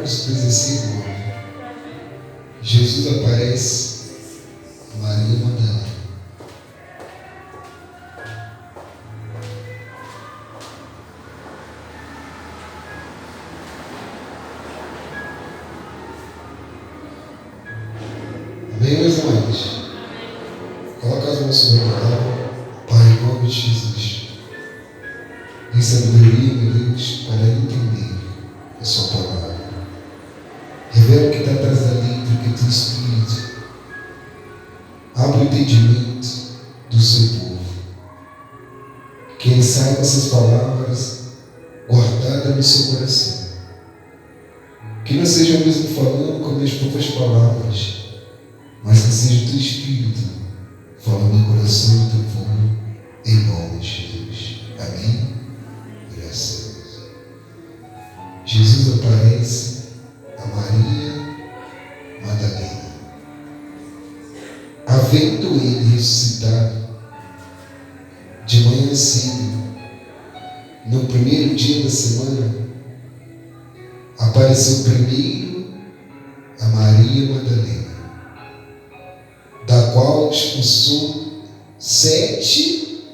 Marcos 16, 9. Jesus aparece a Maria Madalena. Amém, meus amados? Coloca as mãos sobre a palavra. Pai, em nome de Jesus, dê sabedoria, meu Deus, para entender a sua palavra. Revela o que está atrás da letra, que é teu Espírito. Abre o entendimento do seu povo. Que ele saiba essas palavras guardadas no seu coração. Que não seja eu mesmo falando com minhas próprias palavras, mas que seja o teu Espírito falando no coração do teu povo, em nome de Jesus. Amém? Graças a Deus. Jesus aparece a Maria Madalena. Havendo ele ressuscitado de manhã cedo, no primeiro dia da semana, apareceu primeiro a Maria Madalena, da qual expulsou 7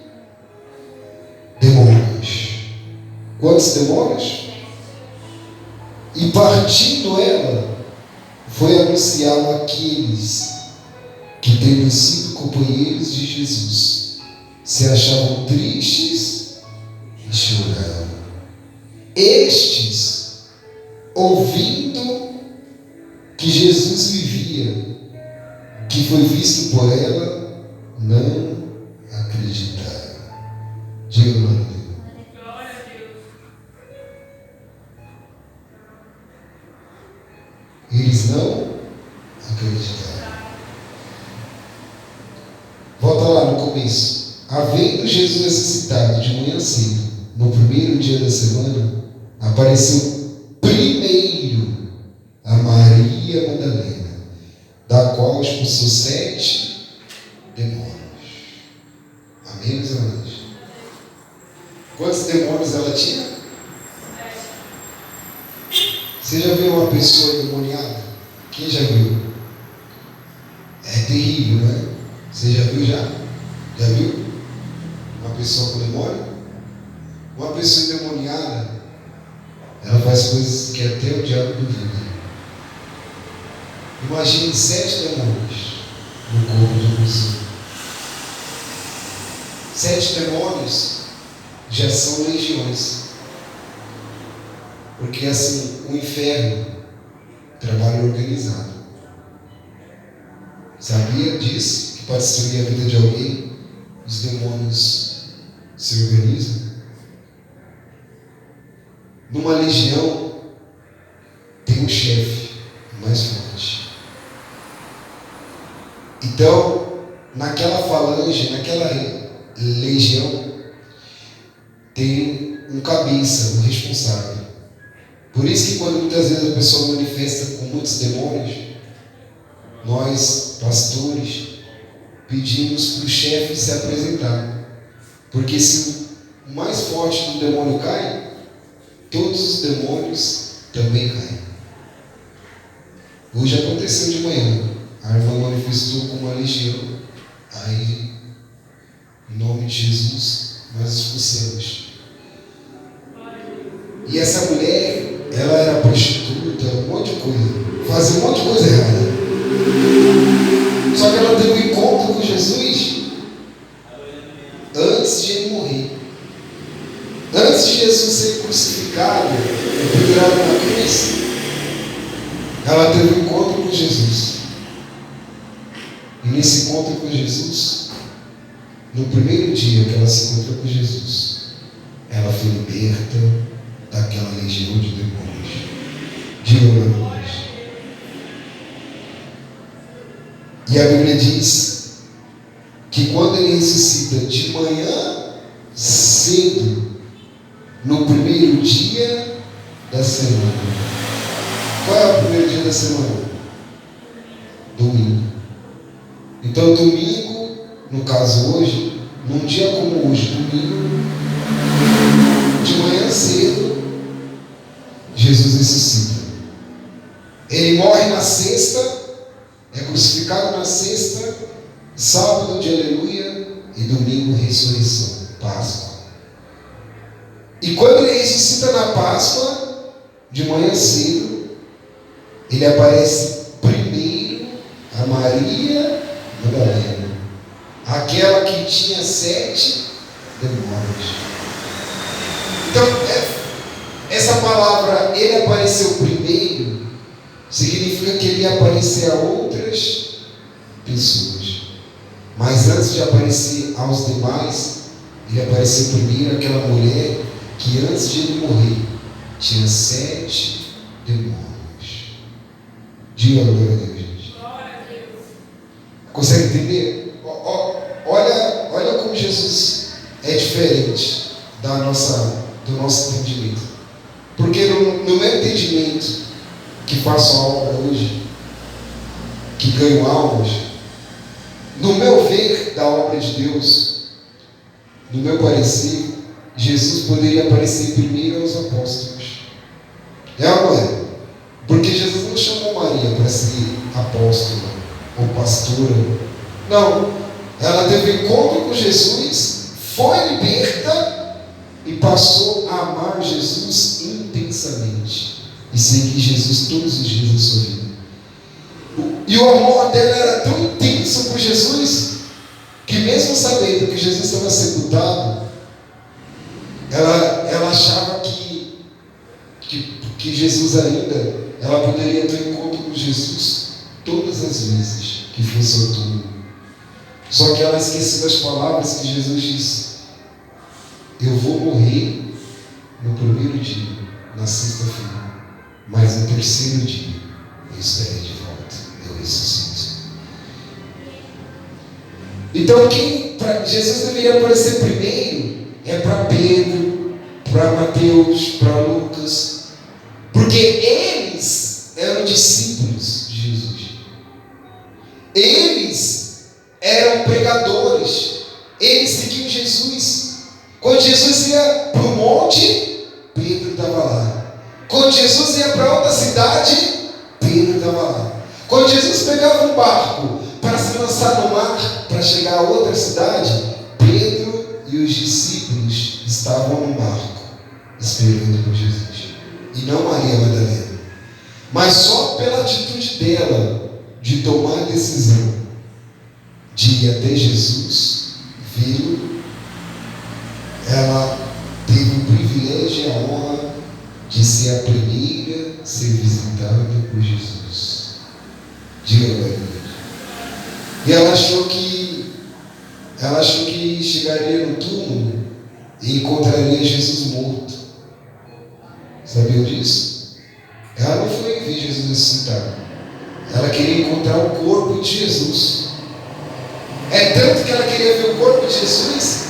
demônios. Quantos demônios? E partindo ela, foi anunciá-lo àqueles que, tendo sido companheiros de Jesus, se achavam tristes e choravam. Estes, ouvindo que Jesus vivia, que foi visto por ela, não acreditaram. Diga glória a Deus. Glória a Deus. Eles não acreditaram. Volta lá no começo. Havendo Jesus ressuscitado de manhã cedo, no primeiro dia da semana, apareceu primeiro a Maria Madalena, da qual expulsou 7 demônios. Amém, meus amados? Quantos demônios ela tinha? Você já viu uma pessoa endemoniada? Quem já viu? É terrível, não é? Você já viu já? Já viu? Uma pessoa com demônio? Uma pessoa endemoniada, ela faz coisas que até o diabo duvida. Imagine 7 demônios no corpo de uma pessoa. 7 demônios já são legiões. Porque assim, o inferno trabalha organizado. Sabia disso? Que pode destruir a vida de alguém? Os demônios se organizam. Numa legião tem um chefe mais forte. Então, naquela falange, naquela legião, tem um cabeça, um responsável. Por isso que quando muitas vezes a pessoa manifesta com muitos demônios, nós, pastores, pedimos para o chefe se apresentar. Porque se o mais forte do demônio cai, todos os demônios também caem. Hoje aconteceu de manhã. A irmã manifestou com uma legião. Aí, em nome de Jesus, nós expulsamos. E essa mulher, ela era prostituta, um monte de coisa. Fazia um monte de coisa errada. Só que ela teve um encontro com Jesus antes de ele morrer. Antes de Jesus ser crucificado e pendurado na cruz, ela teve um encontro com Jesus. E nesse encontro com Jesus, no primeiro dia que ela se encontrou com Jesus, ela foi liberta daquela legião de demônios. Diga glória a Deus. E a Bíblia diz que quando ele ressuscita de manhã cedo, no primeiro dia da semana. Qual é o primeiro dia da semana? Domingo. Então domingo, no caso hoje, num dia como hoje, domingo, de manhã cedo, Jesus ressuscita. na sexta, é crucificado na sexta, sábado de aleluia e domingo ressurreição, Páscoa. E quando ele ressuscita na Páscoa, de manhã cedo, ele aparece primeiro a Maria Madalena, aquela que tinha 7 demônios. Então, essa palavra, ele apareceu primeiro, significa que ele ia aparecer a outras pessoas. Mas antes de aparecer aos demais, ele apareceu primeiro àquela mulher que antes de ele morrer tinha 7 demônios. Diga a glória a Deus, gente. Consegue entender? Olha como Jesus é diferente do nosso entendimento. Porque no meu entendimento, que faço a obra hoje, que ganho almas, no meu ver da obra de Deus, no meu parecer, Jesus poderia aparecer primeiro aos apóstolos. É ou não é? Porque Jesus não chamou Maria para ser apóstola ou pastora. Não. Ela teve encontro com Jesus, foi liberta e passou a amar Jesus intensamente e seguir Jesus todos os dias da sua vida. E o amor dela era tão intenso por Jesus que, mesmo sabendo que Jesus estava sepultado, ela achava que Jesus ainda, ela poderia ter um encontro com Jesus todas as vezes que fosse ao túmulo. Só que ela esqueceu das palavras que Jesus disse: eu vou morrer no primeiro dia, na sexta-feira, mas no terceiro dia eu estarei de volta, eu ressuscito. Então, Jesus deveria aparecer primeiro é para Pedro, para Mateus, para Lucas, porque eles eram discípulos de Jesus. Eles eram pregadores, eles seguiam Jesus. Quando Jesus ia para o monte, Pedro estava lá. Quando Jesus ia para outra cidade, Pedro estava lá. Quando Jesus pegava um barco para se lançar no mar, para chegar a outra cidade, Pedro e os discípulos estavam no barco, esperando por Jesus. E não Maria Madalena. Mas só pela atitude dela, de tomar a decisão de ir até Jesus, vê-lo, ela teve o privilégio e a honra de ser a primeira a ser visitada por Jesus. Diga a Deus. E ela achou que chegaria no túmulo e encontraria Jesus morto. Sabiam disso? Ela não foi ver Jesus ressuscitado. Ela queria encontrar o corpo de Jesus. É tanto que ela queria ver o corpo de Jesus,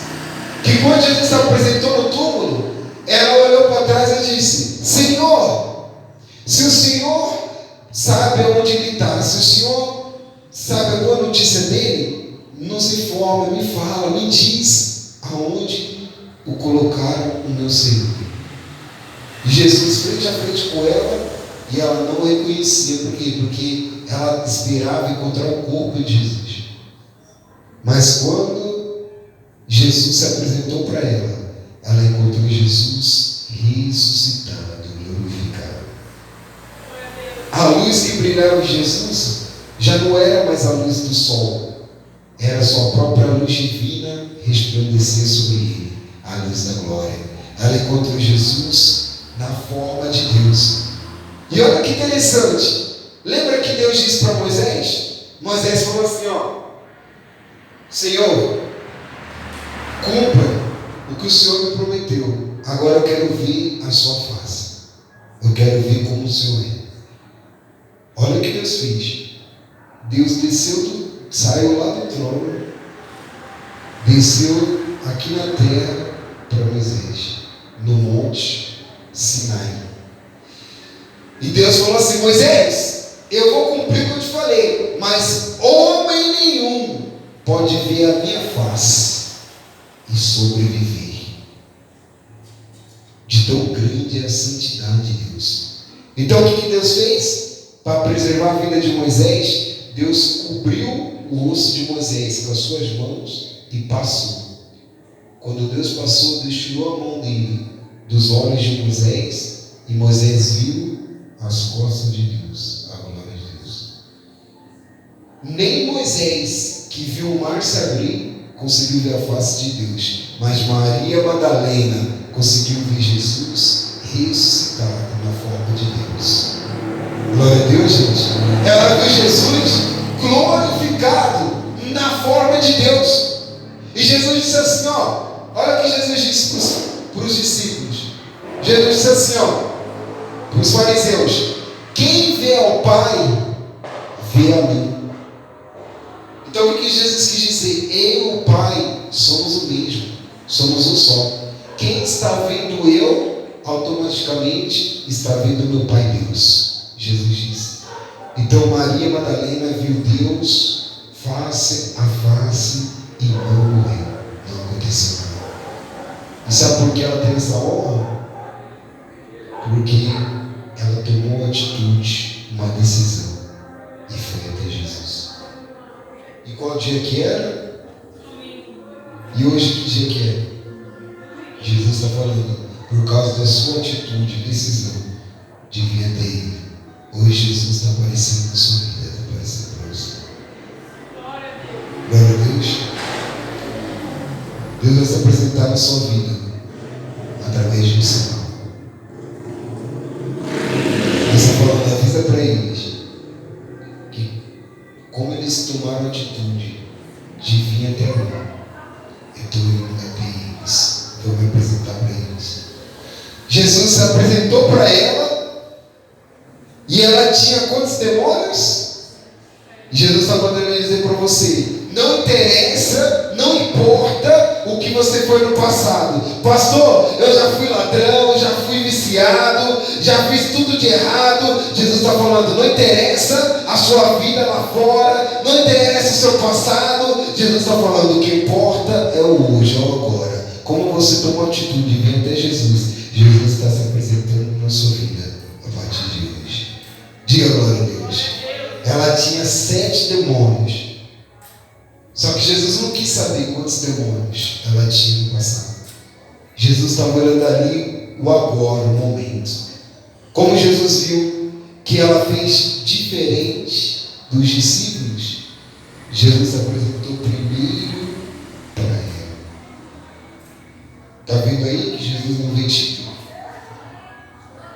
que quando Jesus se apresentou no túmulo, ela olhou para trás e disse: Senhor, se o Senhor sabe onde ele está, se o Senhor sabe alguma notícia dele, nos informa, me fala, me diz aonde o colocaram o meu Senhor. E Jesus frente a frente com ela, e ela não reconhecia. Por quê? Porque ela esperava encontrar o corpo de Jesus. Mas quando Jesus se apresentou para ela, ela encontrou Jesus ressuscitado, glorificado. A luz que brilhava em Jesus já não era mais a luz do sol, era sua própria luz divina resplandecer sobre ele, a luz da glória. Ela encontrou Jesus na forma de Deus. E olha que interessante, lembra que Deus disse para Moisés? Moisés falou assim: ó, Senhor, cumpra o que o Senhor me prometeu. Agora eu quero ver a sua face. Eu quero ver como o Senhor é. Olha o que Deus fez. Deus desceu, saiu lá do trono, desceu aqui na terra para Moisés, no monte Sinai. E Deus falou assim: Moisés, eu vou cumprir o que eu te falei, mas homem nenhum pode ver a minha face e sobreviver. De tão grande é a santidade de Deus. Então o que Deus fez? para preservar a vida de Moisés, Deus cobriu o rosto de Moisés com as suas mãos e passou. Quando Deus passou, Deus tirou a mão dele dos olhos de Moisés, e Moisés viu as costas de Deus, a glória de Deus. Nem Moisés, que viu o mar se abrir, conseguiu ver a face de Deus, mas Maria Madalena conseguiu ver Jesus ressuscitado na forma de Deus. Glória a Deus, gente. Ela viu Jesus glorificado na forma de Deus. E Jesus disse assim, olha o que Jesus disse para os discípulos. Jesus disse assim, para os fariseus: quem vê ao Pai, vê a mim. Então o que Jesus quis dizer? Eu e o Pai somos o mesmo, somos um só. Quem está vendo eu, automaticamente está vendo meu Pai Deus. Jesus disse. Então Maria Madalena viu Deus face a face e não morreu, não aconteceu nada. E sabe por que ela teve essa honra? Porque ela tomou uma atitude, uma decisão, e foi até Jesus. E qual dia que era? E hoje que dia que é? Jesus está falando, por causa da sua atitude e decisão de vir até Ele. Hoje Jesus está aparecendo na sua vida, está aparecendo para você. Glória a Deus. Deus vai se apresentar na sua vida através de um sinal. Deus está falando, avisa para eles que, como eles tomaram a atitude de vir até mim, eu estou indo até eles, vou me apresentar para eles. Jesus se apresentou para ela e ela tinha quantos demônios? Jesus está mandando dizer para você: não interessa, não importa o que você foi no passado. Pastor, eu já fui ladrão, já fui viciado, já fiz tudo de errado. Jesus está falando, não interessa a sua vida lá fora, não interessa o seu passado. Jesus está falando, o que importa é o hoje, é o agora. Como você tomou atitude de vir até Jesus, Jesus está se apresentando na sua vida a partir de hoje. Diga glória a Deus. Ela tinha 7 demônios. Só que Jesus não quis saber quantos demônios ela tinha no passado. Jesus estava olhando ali o agora, o momento. Como Jesus viu que ela fez diferente dos discípulos, Jesus se apresentou primeiro para ela. Está vendo aí que Jesus não vê título?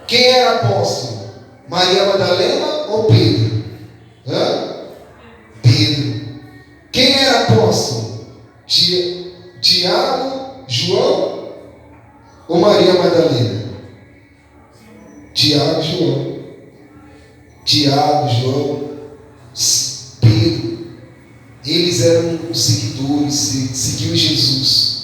Quem era apóstolo? Maria Madalena ou Pedro? Pedro. Quem era apóstolo? Tiago, João ou Maria Madalena? Tiago, João. Tiago, João, Pedro. Eles eram os seguidores, seguiam Jesus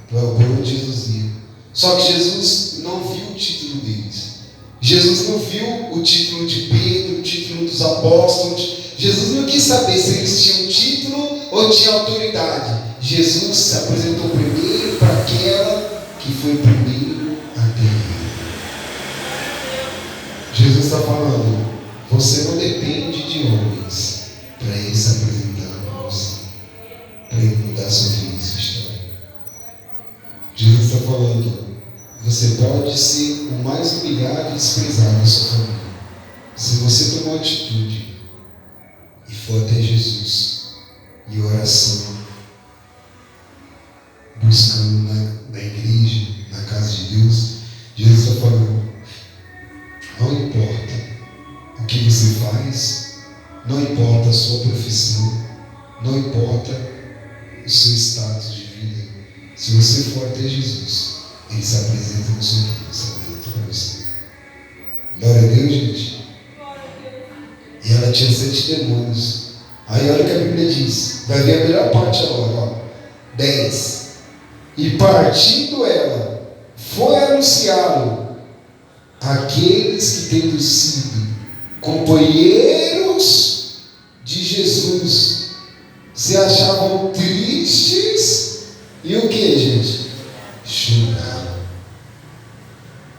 por onde Jesus ia. Só que Jesus não viu o título deles. Jesus não viu o título de Pedro, o título dos apóstolos. Jesus não quis saber se eles tinham título ou tinham autoridade. Jesus se apresentou primeiro para aquela que foi primeiro até ele. Jesus está falando, você não depende de homens para ele se apresentar para você, para ele mudar a sua vida e sua história. Jesus está falando, você pode ser o mais humilhado e desprezado da sua família. Se você tomar atitude e for até Jesus, e oração, buscando na igreja, na casa de Deus, Jesus está falando, não importa o que você faz, não importa a sua profissão, não importa o seu status de vida, se você for até Jesus, Ele se apresenta no seu vida, se apresenta para você. Glória a Deus, gente. E ela tinha 7 demônios. Aí olha o que a Bíblia diz. Vai ver a melhor parte agora. 10. E partindo ela, foi anunciá-lo àqueles que tendo sido companheiros de Jesus, se achavam tristes e o que, gente? Choravam.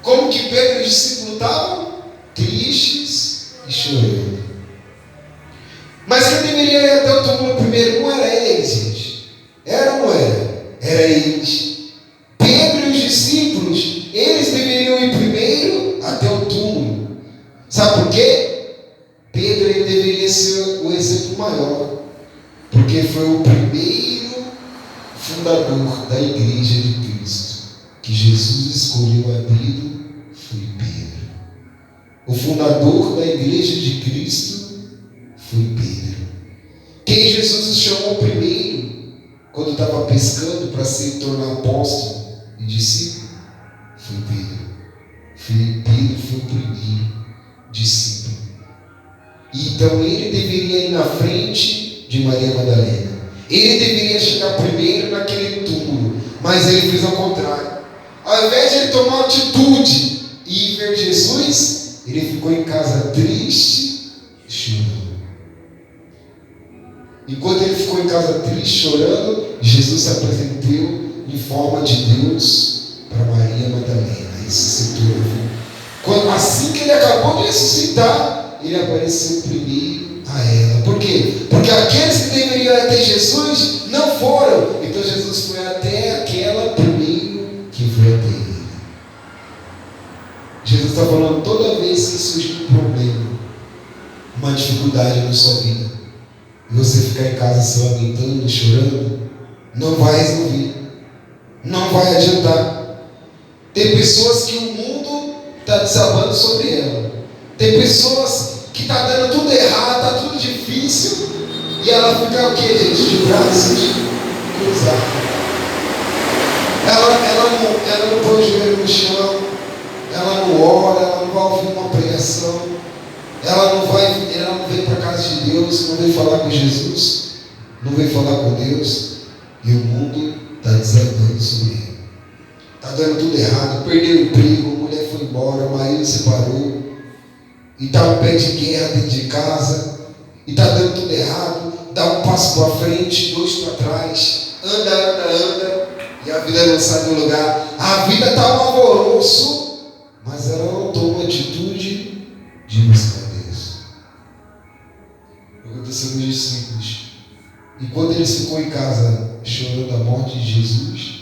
Como que Pedro e os discípulos estavam? Tristes e chorando. túmulo primeiro, não era eles, gente. Era ou não era? Era eles. Pedro e os discípulos, eles deveriam ir primeiro até o túmulo. Sabe por quê? Pedro ele deveria ser o exemplo maior, porque foi o primeiro fundador da igreja de Cristo que Jesus escolheu a dedo. Foi Pedro. O fundador da igreja de Cristo foi Pedro. Quem Jesus chamou primeiro quando estava pescando para se tornar apóstolo e discípulo foi Pedro. Pedro foi o primeiro discípulo. Então ele deveria ir na frente de Maria Madalena. Ele deveria chegar primeiro naquele túmulo, mas ele fez ao contrário. Ao invés de ele tomar atitude e ir ver Jesus, ele ficou em casa triste, chorando. Enquanto ele ficou em casa triste, chorando, Jesus se apresentou em forma de Deus para Maria Madalena. Assim que ele acabou de ressuscitar, ele apareceu primeiro a ela. Por quê? Porque aqueles que deveriam ir até Jesus não foram. Então Jesus foi até aquela primeiro que foi até ele. Jesus está falando, toda vez que surge um problema, uma dificuldade na sua vida, e você ficar em casa se lamentando, chorando, não vai resolver, não vai adiantar. Tem pessoas que o mundo está desabando sobre ela. Tem pessoas que está dando tudo errado, está tudo difícil, e ela fica o quê, gente? De braços cruzados. Ela não põe o joelho no chão, ela não ora, ela não vai ouvir uma pregação, ela não vem para a casa de Deus, não vem falar com Jesus, não vem falar com Deus, e o mundo está desabando sobre ela. Está dando tudo errado, perdeu o emprego, a mulher foi embora, o marido separou, e está um pé de guerra dentro de casa, e está dando tudo errado, dá um passo para frente, dois para trás, anda, e a vida não sai do lugar. A vida está um alvoroço, mas ela não toma atitude de buscar Deus. Aconteceu com os discípulos, e quando eles ficou em casa chorando a morte de Jesus,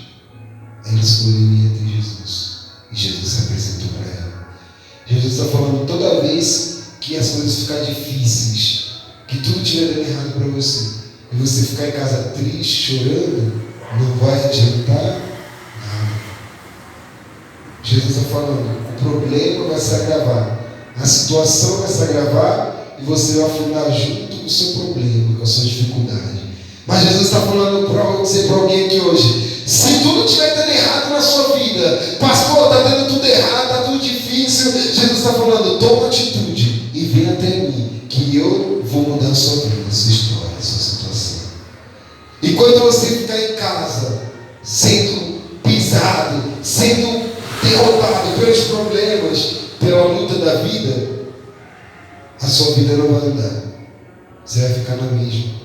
eles foram ir até Jesus, e Jesus se apresentou para ela. Jesus está falando, toda vez que as coisas ficarem difíceis, que tudo estiver dando errado para você, e você ficar em casa triste, chorando, não vai adiantar nada. Jesus está falando, o problema vai se agravar, a situação vai se agravar, e você vai afundar junto com o seu problema, com a sua dificuldade. Mas Jesus está falando para dizer para alguém aqui hoje, se tudo estiver dando errado na sua vida, pastor, está dando tudo errado, está tudo difícil, Jesus está falando, toma atitude e vem até mim, que eu vou mudar a sua vida, a sua história, a sua situação. E quando você ficar em casa, sendo pisado, sendo derrotado pelos problemas, pela luta da vida, a sua vida não vai andar, você vai ficar na mesma.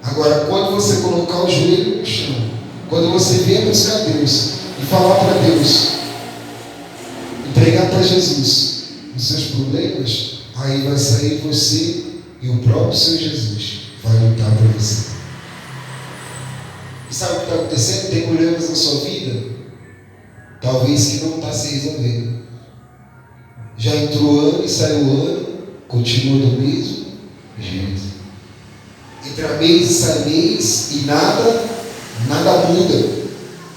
Agora, quando você colocar o joelho no chão, quando você vier buscar Deus e falar para Deus, entregar para Jesus os seus problemas, aí vai sair você e o próprio Senhor Jesus vai lutar por você. E sabe o que está acontecendo? Tem problemas na sua vida, talvez que não está se resolvendo. Já entrou ano e saiu ano, continua do mesmo jeito. Entra mês e sai mês e nada muda.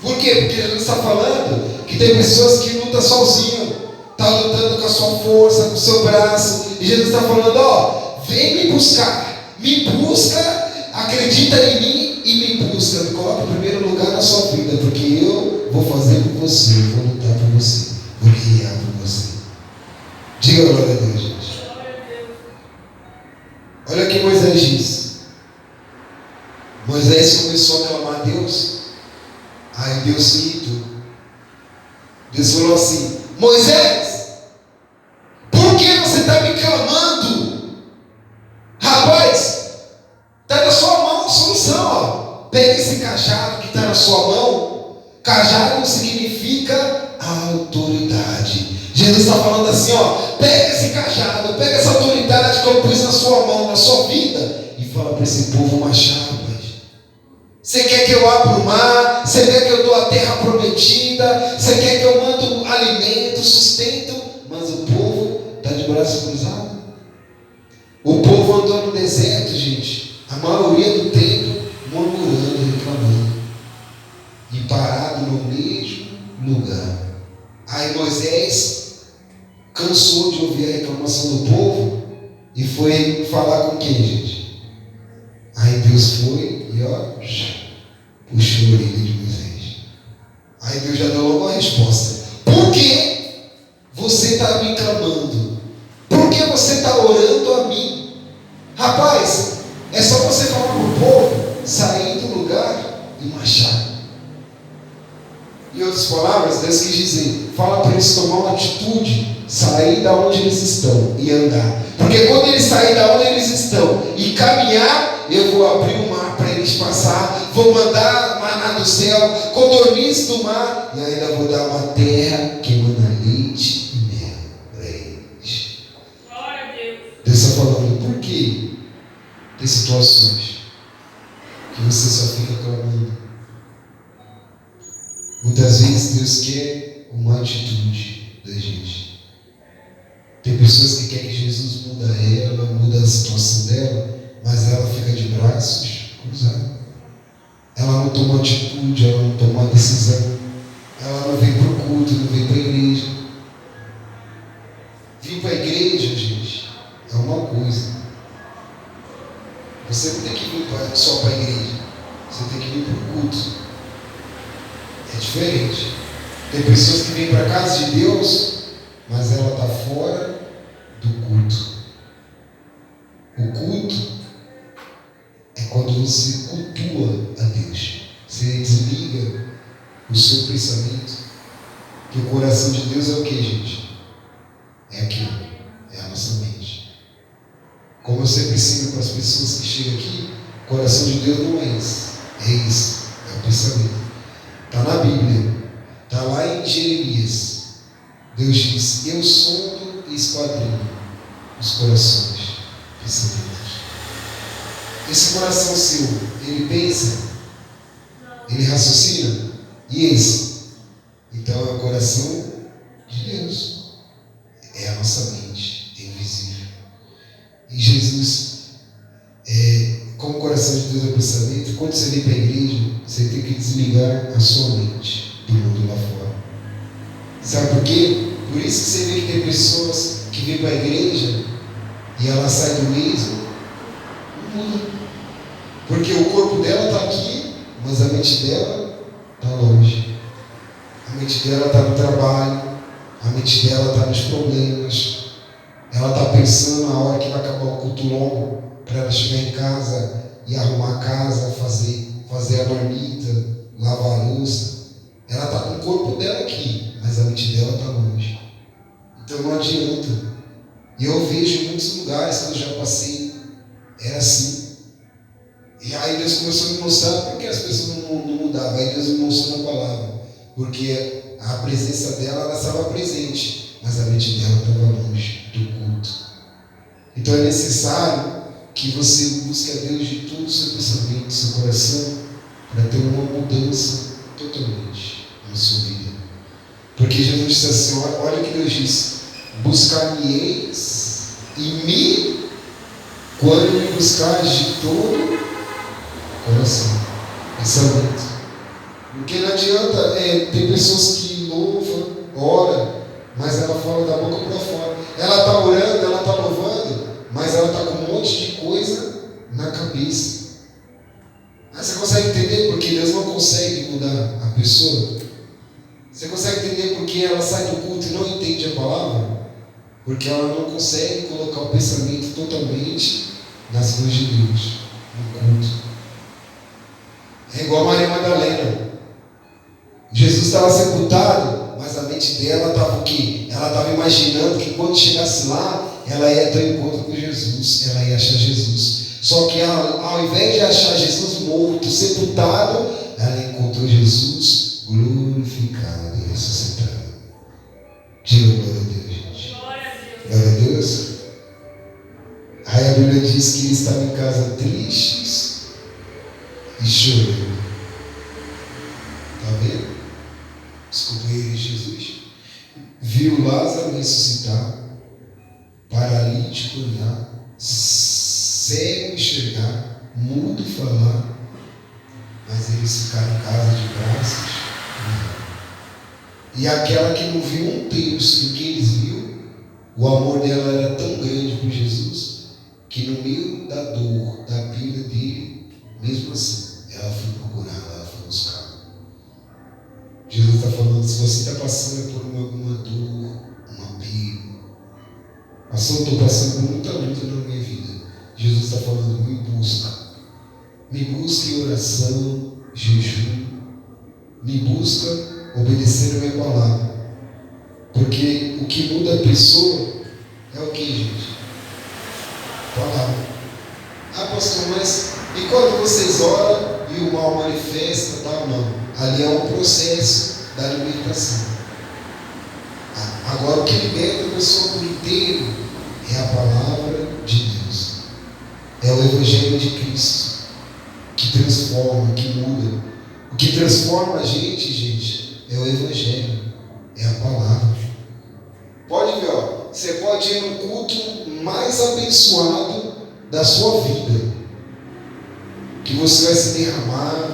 Por quê? Porque Jesus está falando que tem pessoas que lutam sozinhas, está lutando com a sua força, com o seu braço, e Jesus está falando, vem me buscar, me busca, acredita em mim e me busca, me coloca em primeiro lugar na sua vida, porque eu vou fazer por você, eu vou lutar por você, vou guerrear por você. Diga glória a Deus, gente. Olha o que Moisés diz. Moisés começou a clamar a Deus, aí Deus se irritou. Deus falou assim, Moisés, por que você está me clamando? Rapaz, está na sua mão a solução. Pega esse cajado que está na sua mão. Cajado significa autoridade. Jesus está falando assim, pega esse cajado, pega essa autoridade que eu pus na sua mão, na sua vida, e fala fala para esse povo marchar, rapaz. Você quer que eu abra o mar? Você quer que eu dou a terra prometida? Você quer que eu mando alimento, sustento? Mas o povo está de braço cruzado. O povo andou no deserto, gente. A maioria do tempo murmurando, reclamando. E parado no mesmo lugar. Aí Moisés cansou de ouvir a reclamação do povo e foi falar com quem, gente? Aí Deus foi e puxou a orelha de Moisés. Aí Deus já deu logo a resposta. Por que você está me clamando? Por que você está orando a mim? Rapaz, é só você falar para o povo sair do lugar e marchar. Em outras palavras, Deus quis dizer, fala para eles tomar uma atitude, sair da onde eles estão e andar. Porque quando eles saírem da onde eles estão e caminhar, eu vou abrir o mar para eles passar, vou mandar maná do céu, codornizes do mar, e ainda vou dar uma terra que emana leite e mel para eles. Glória a Deus. Deus está falando, por quê? Tem situações que você só fica clamando. Muitas vezes Deus quer uma atitude da gente. Tem pessoas que querem que Jesus muda ela, muda a situação dela, mas ela fica de braços cruzados. Ela não toma atitude, ela não toma decisão. Ela não vem para o culto, não vem para a igreja. Vir para a igreja, gente, é uma coisa. Você não tem que vir só para a igreja. Você tem que vir para o culto. É diferente. Tem pessoas que vêm para a casa de Deus, mas ela está fora do culto. O culto é quando você cultua a Deus. Você desliga o seu pensamento. Que o coração de Deus é o que, gente? É aquilo. É a nossa mente. Como eu sempre ensino para as pessoas que chegam aqui, o coração de Deus não é esse. É isso. É o pensamento. Está na Bíblia, está lá em Jeremias. Deus diz, eu sondo e esquadrinho os corações, pensamentos. Esse coração seu, ele pensa, ele raciocina, e esse? Então é o coração de Deus. É a nossa mente, é invisível. E Jesus, como o coração de Deus é o pensamento, quando você vem para a igreja, você tem que desligar a sua mente do mundo lá fora. Sabe por quê? Por isso que você vê que tem pessoas que vêm para a igreja e ela sai do mesmo, não muda. Porque o corpo dela está aqui, mas a mente dela está longe. A mente dela está no trabalho, a mente dela está nos problemas. Ela está pensando na hora que vai acabar o culto longo, para ela chegar em casa e arrumar a casa, fazer a marmita, lavar a louça. Ela está com o corpo dela aqui, mas a mente dela está longe. Então não adianta. E eu vejo em muitos lugares que eu já passei, era assim. E aí Deus começou a me mostrar por que as pessoas não mudavam. Aí Deus me mostrou na palavra. Porque a presença dela, ela estava presente, mas a mente dela estava longe do culto. Então é necessário que você busque a Deus de todo o seu pensamento, do seu coração, para ter uma mudança totalmente na sua vida. Porque Jesus disse assim, olha o que Deus disse, buscar-me-eis em mim, quando me buscares de todo o coração, pensamento. Porque não adianta, tem pessoas que louvam, oram, mas ela fala da boca para fora. Ela está orando, ela está louvando, mas ela está com um monte de coisa na cabeça. Você consegue entender porque Deus não consegue mudar a pessoa? Você consegue entender porque ela sai do culto e não entende a palavra? Porque ela não consegue colocar o pensamento totalmente nas coisas de Deus, no culto. É igual a Maria Madalena. Jesus estava sepultado, mas a mente dela estava o quê? Ela estava imaginando que quando chegasse lá, ela ia ter um encontro com Jesus, ela ia achar Jesus. Só que ao invés de achar Jesus morto, sepultado, ela encontrou Jesus glorificado e ressuscitado. Diga glória a Deus, gente. Glória a Deus. Aí a Bíblia diz que ele estava em casa tristes e chorando. Está vendo? Os companheiros de Jesus viu Lázaro ressuscitar, paralítico olhar, cego enxergar, mudo falar, mas eles ficaram em casa de braços. E aquela que não viu um terço do que eles viram, o amor dela era tão grande por Jesus, que no meio da dor, da perda dele, mesmo assim, ela foi procurar, ela foi buscar. Jesus está falando, se você está passando por alguma dor, uma perda, eu estou passando por muita luta na minha vida. Jesus está falando, me busca. Me busca em oração, jejum. Me busca obedecendo a minha palavra. Porque o que muda a pessoa é o que, gente? Palavra. Ah, pastor, mas e quando vocês oram e o mal manifesta, tal, não. Ali é um processo da alimentação. Agora, o que liberta a pessoa por inteiro é a palavra de Deus. É o Evangelho de Cristo, que transforma, que muda. O que transforma a gente, é o Evangelho, é a palavra. Pode ver, ó, você pode ir no culto mais abençoado da sua vida, que você vai se derramar,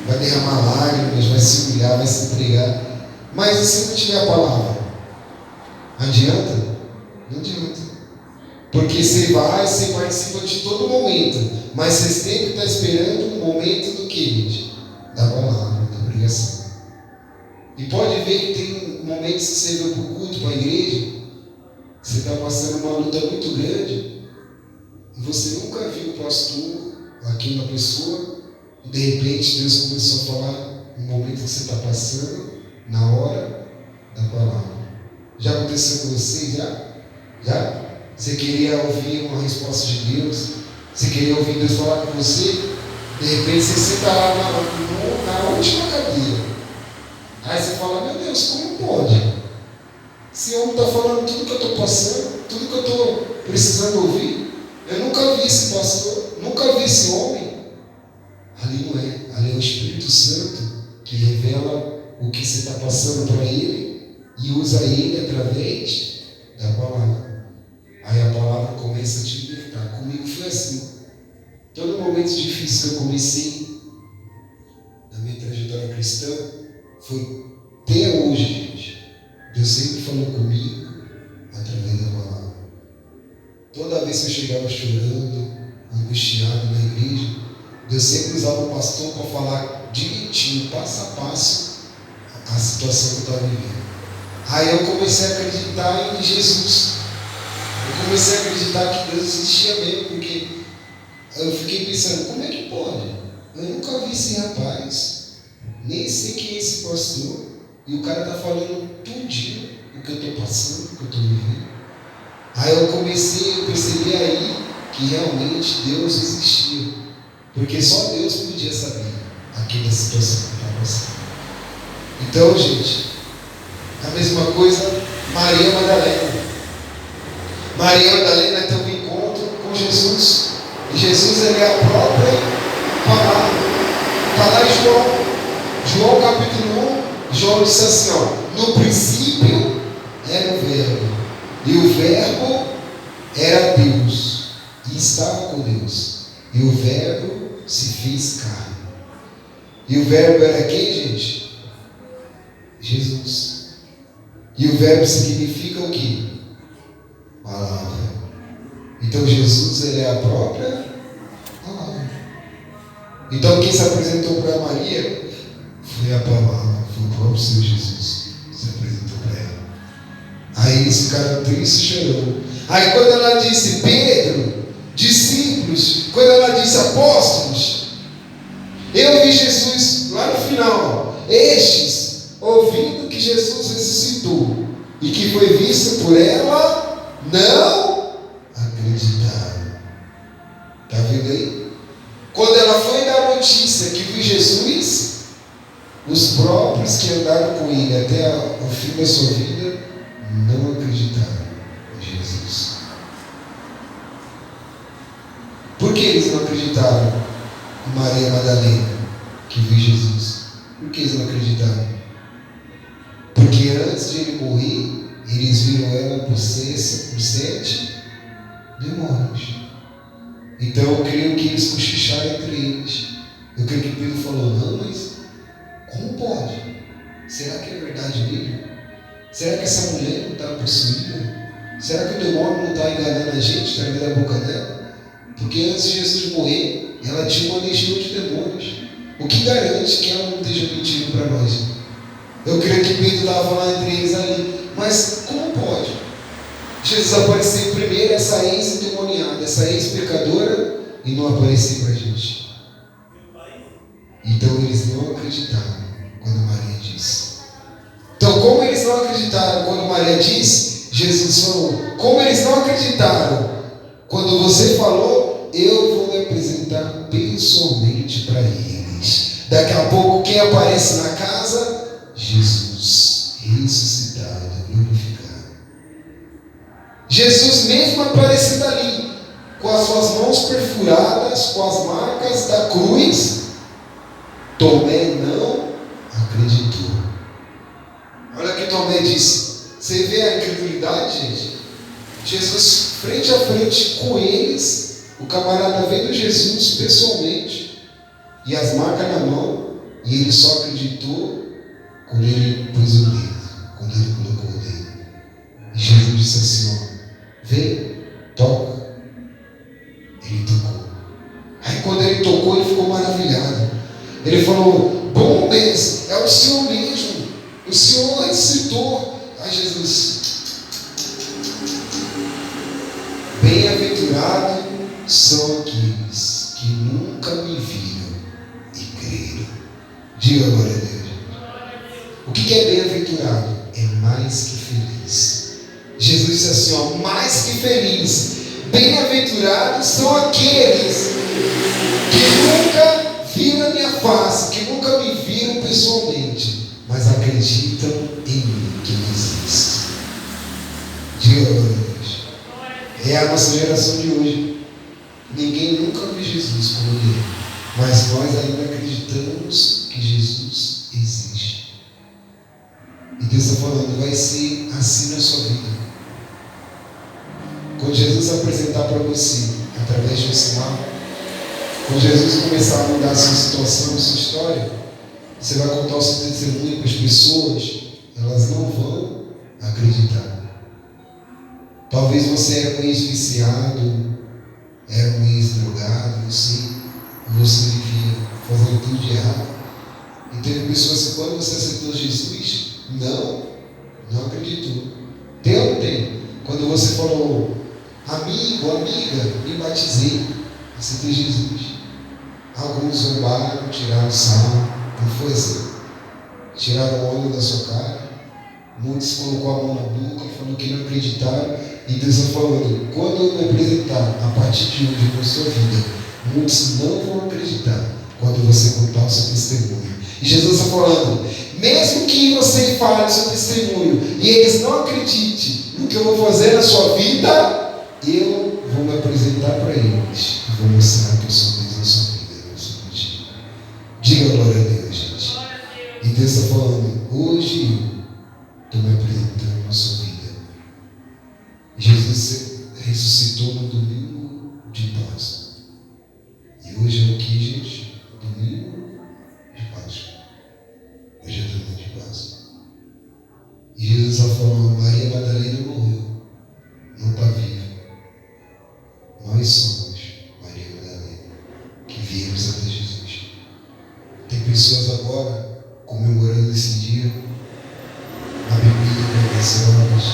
vai derramar lágrimas, vai se humilhar, vai se entregar. Mas e se não tiver a palavra? Adianta? Não adianta. Porque você participa de todo momento, mas você sempre está esperando um momento do que, gente? Da palavra, da pregação. E pode ver que tem momentos que você veio para o culto, para a igreja, você está passando uma luta muito grande, e você nunca viu o pastor, aquela pessoa, e de repente Deus começou a falar no momento que você está passando, na hora da palavra. Já aconteceu com você? Já? Você queria ouvir uma resposta de Deus? Você queria ouvir Deus falar com você? De repente você senta lá na última cadeira. Aí você fala, meu Deus, como pode? Esse homem está falando tudo que eu estou passando, tudo que eu estou precisando ouvir. Eu nunca vi esse pastor, nunca vi esse homem. Ali não é, ali é o Espírito Santo que revela o que você está passando para ele e usa ele através da palavra. Aí a palavra começa a te libertar. Comigo foi assim. Todo momento difícil que eu comecei na minha trajetória cristã foi até hoje, gente. Deus sempre falou comigo através da palavra. Toda vez que eu chegava chorando, angustiado na igreja, Deus sempre usava o pastor para falar direitinho, passo a passo, a situação que eu estava vivendo. Aí eu comecei a acreditar em Jesus. Eu comecei a acreditar que Deus existia mesmo, porque eu fiquei pensando, como é que pode? Eu nunca vi esse rapaz, nem sei quem é esse pastor, e o cara está falando tudinho o que eu estou passando, o que eu estou vivendo. Aí eu comecei a perceber aí que realmente Deus existia, porque só Deus podia saber aquela situação que eu estava passando. Então, gente, a mesma coisa, Maria Madalena. Maria Madalena tem um encontro com Jesus. E Jesus, ele é a própria palavra. Está lá em João capítulo 1, João disse assim, ó, no princípio era o verbo, e o verbo era Deus, e estava com Deus, e o verbo se fez carne. E o verbo era quem, gente? Jesus. E o verbo significa o quê? Palavra. Então Jesus, ele é a própria palavra. Então quem se apresentou para Maria foi a palavra, foi o próprio Senhor Jesus que se apresentou para ela. Aí eles ficaram tristes e chorando. Aí quando ela disse Pedro, discípulos, quando ela disse apóstolos, eu vi Jesus lá no final, estes, ouvindo que Jesus ressuscitou e que foi visto por ela, não acreditaram. Está vendo aí? Quando ela foi dar a notícia que viu Jesus, os próprios que andaram com ele até o fim da sua vida não acreditaram em Jesus. Por que eles não acreditaram em Maria Madalena, que viu Jesus? Por que eles não acreditaram? Porque antes de ele morrer, eles viram ela por 7 demônios. Então eu creio que eles cochicharam entre eles. Eu creio que Pedro falou: não, mas como pode? Será que é verdade mesmo? Será que essa mulher não está possuída? Será que o demônio não está enganando a gente através da boca dela? Porque antes de Jesus morrer, ela tinha uma legião de demônios. O que garante que ela não esteja mentindo para nós? Eu creio que Pedro estava falando entre eles ali. Mas como pode Jesus aparecer primeiro essa ex-endemoniada, essa ex-pecadora, e não aparecer para a gente? Então eles não acreditaram quando Maria disse. Então, como eles não acreditaram quando Maria disse, Jesus falou. Como eles não acreditaram quando você falou, eu vou me apresentar pessoalmente para eles. Daqui a pouco, quem aparece na casa? Jesus, ressuscitado, glorificado. Jesus mesmo aparecendo ali, com as suas mãos perfuradas, com as marcas da cruz. Tomé não acreditou. Olha o que Tomé disse. Você vê a incredulidade, gente? Jesus frente a frente com eles, o camarada vendo Jesus pessoalmente, e as marcas na mão, e ele só acreditou quando ele pôs o dedo, quando ele colocou o dedo. E Jesus disse assim: ó, vem, toca. Ele tocou. Aí quando ele tocou, ele ficou maravilhado. Ele falou: bom mesmo, é o Senhor mesmo. O Senhor ressuscitou. Aí Jesus: bem-aventurados são aqueles que nunca me viram e creram. Diga glória a Deus. O que é bem-aventurado? É mais que feliz. Jesus disse assim, ó, mais que feliz. Bem-aventurados são aqueles que nunca viram a minha face, que nunca me viram pessoalmente, mas acreditam em mim que ele existe. Diga glória a Deus. É a nossa geração de hoje. Ninguém nunca viu Jesus como ele é, mas nós ainda acreditamos que Jesus existe. E Deus está falando, vai ser assim na sua vida. Quando Jesus se apresentar para você, através de um sinal, quando Jesus começar a mudar a sua situação, a sua história, você vai contar o seu testemunho para as pessoas, elas não vão acreditar. Talvez você era um ex-viciado, era um ex-drogado, não sei, você vivia fazendo tudo de errado. E teve pessoas que quando você aceitou Jesus, não acreditou. Tem ou não tem? Quando você falou, amigo, amiga, me batizei, aceitei Jesus. Alguns zombaram, tiraram sal, não foi assim? Tiraram óleo da sua cara. Muitos colocou a mão na boca, falou que não acreditaram. E Deus está falando, quando eu me apresentar a partir de hoje na sua vida, muitos não vão acreditar quando você contar o seu testemunho. E Jesus está falando, mesmo que você fale o seu testemunho e eles não acreditem no que eu vou fazer na sua vida, eu vou me apresentar para eles e vou mostrar que eu sou Deus na sua vida, eu sou contigo. Diga glória a Deus, gente. E Deus está falando, hoje eu estou me apresentando na sua vida. Jesus ressuscitou no domingo de Páscoa. E hoje é o que, gente? Domingo de Páscoa. Hoje é domingo de Páscoa. E Jesus está falando, Maria Madalena morreu. Não está viva. Nós somos Maria Madalena, que viemos até Jesus. Tem pessoas agora comemorando esse dia, na bebida, nas horas,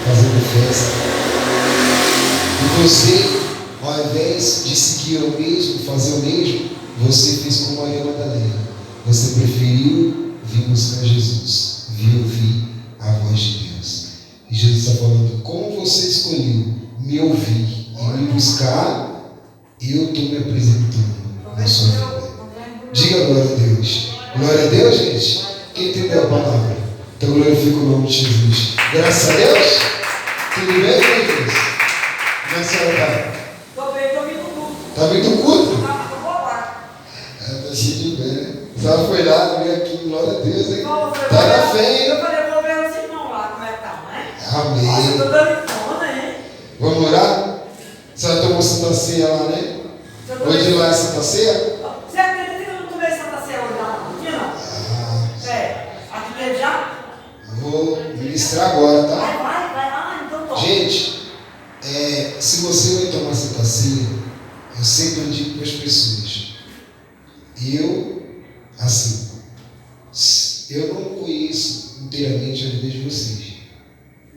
fazendo festa. E você, ao invés de seguir o mesmo, fazer o mesmo, você fez como Maria Madalena. Você preferiu vir buscar Jesus, vir ouvir a voz de Deus. E Jesus está falando, como você escolheu me ouvir e me buscar, eu estou me apresentando na sua vida. Diga glória a Deus. Glória a Deus, gente. Quem entendeu a palavra? Então glorifica o nome de Jesus. Graças a Deus. Tudo bem, Deus? Como é que a senhora está? Estou bem, estou vindo tudo. Tá vindo do culto? Ela tá cheia de fé, né? Se ela foi lá, veio aqui, glória a Deus, hein? Tá na fé, hein? Eu falei, vou ver os irmãos lá, como é que tá, né? Amém. Nossa, eu tô dando fome, hein? Vamos orar? Você já tomou Santa Ceia lá, né? Hoje lá é Santa Ceia? Você acredita que eu não tomei Santa Ceia hoje lá? Não tinha, não? Aqui mesmo já? Vou ministrar agora, tá? Vai lá, então toma. Gente, se você vai tomar Santa Ceia, eu sempre digo para as pessoas, eu não conheço inteiramente a vida de vocês.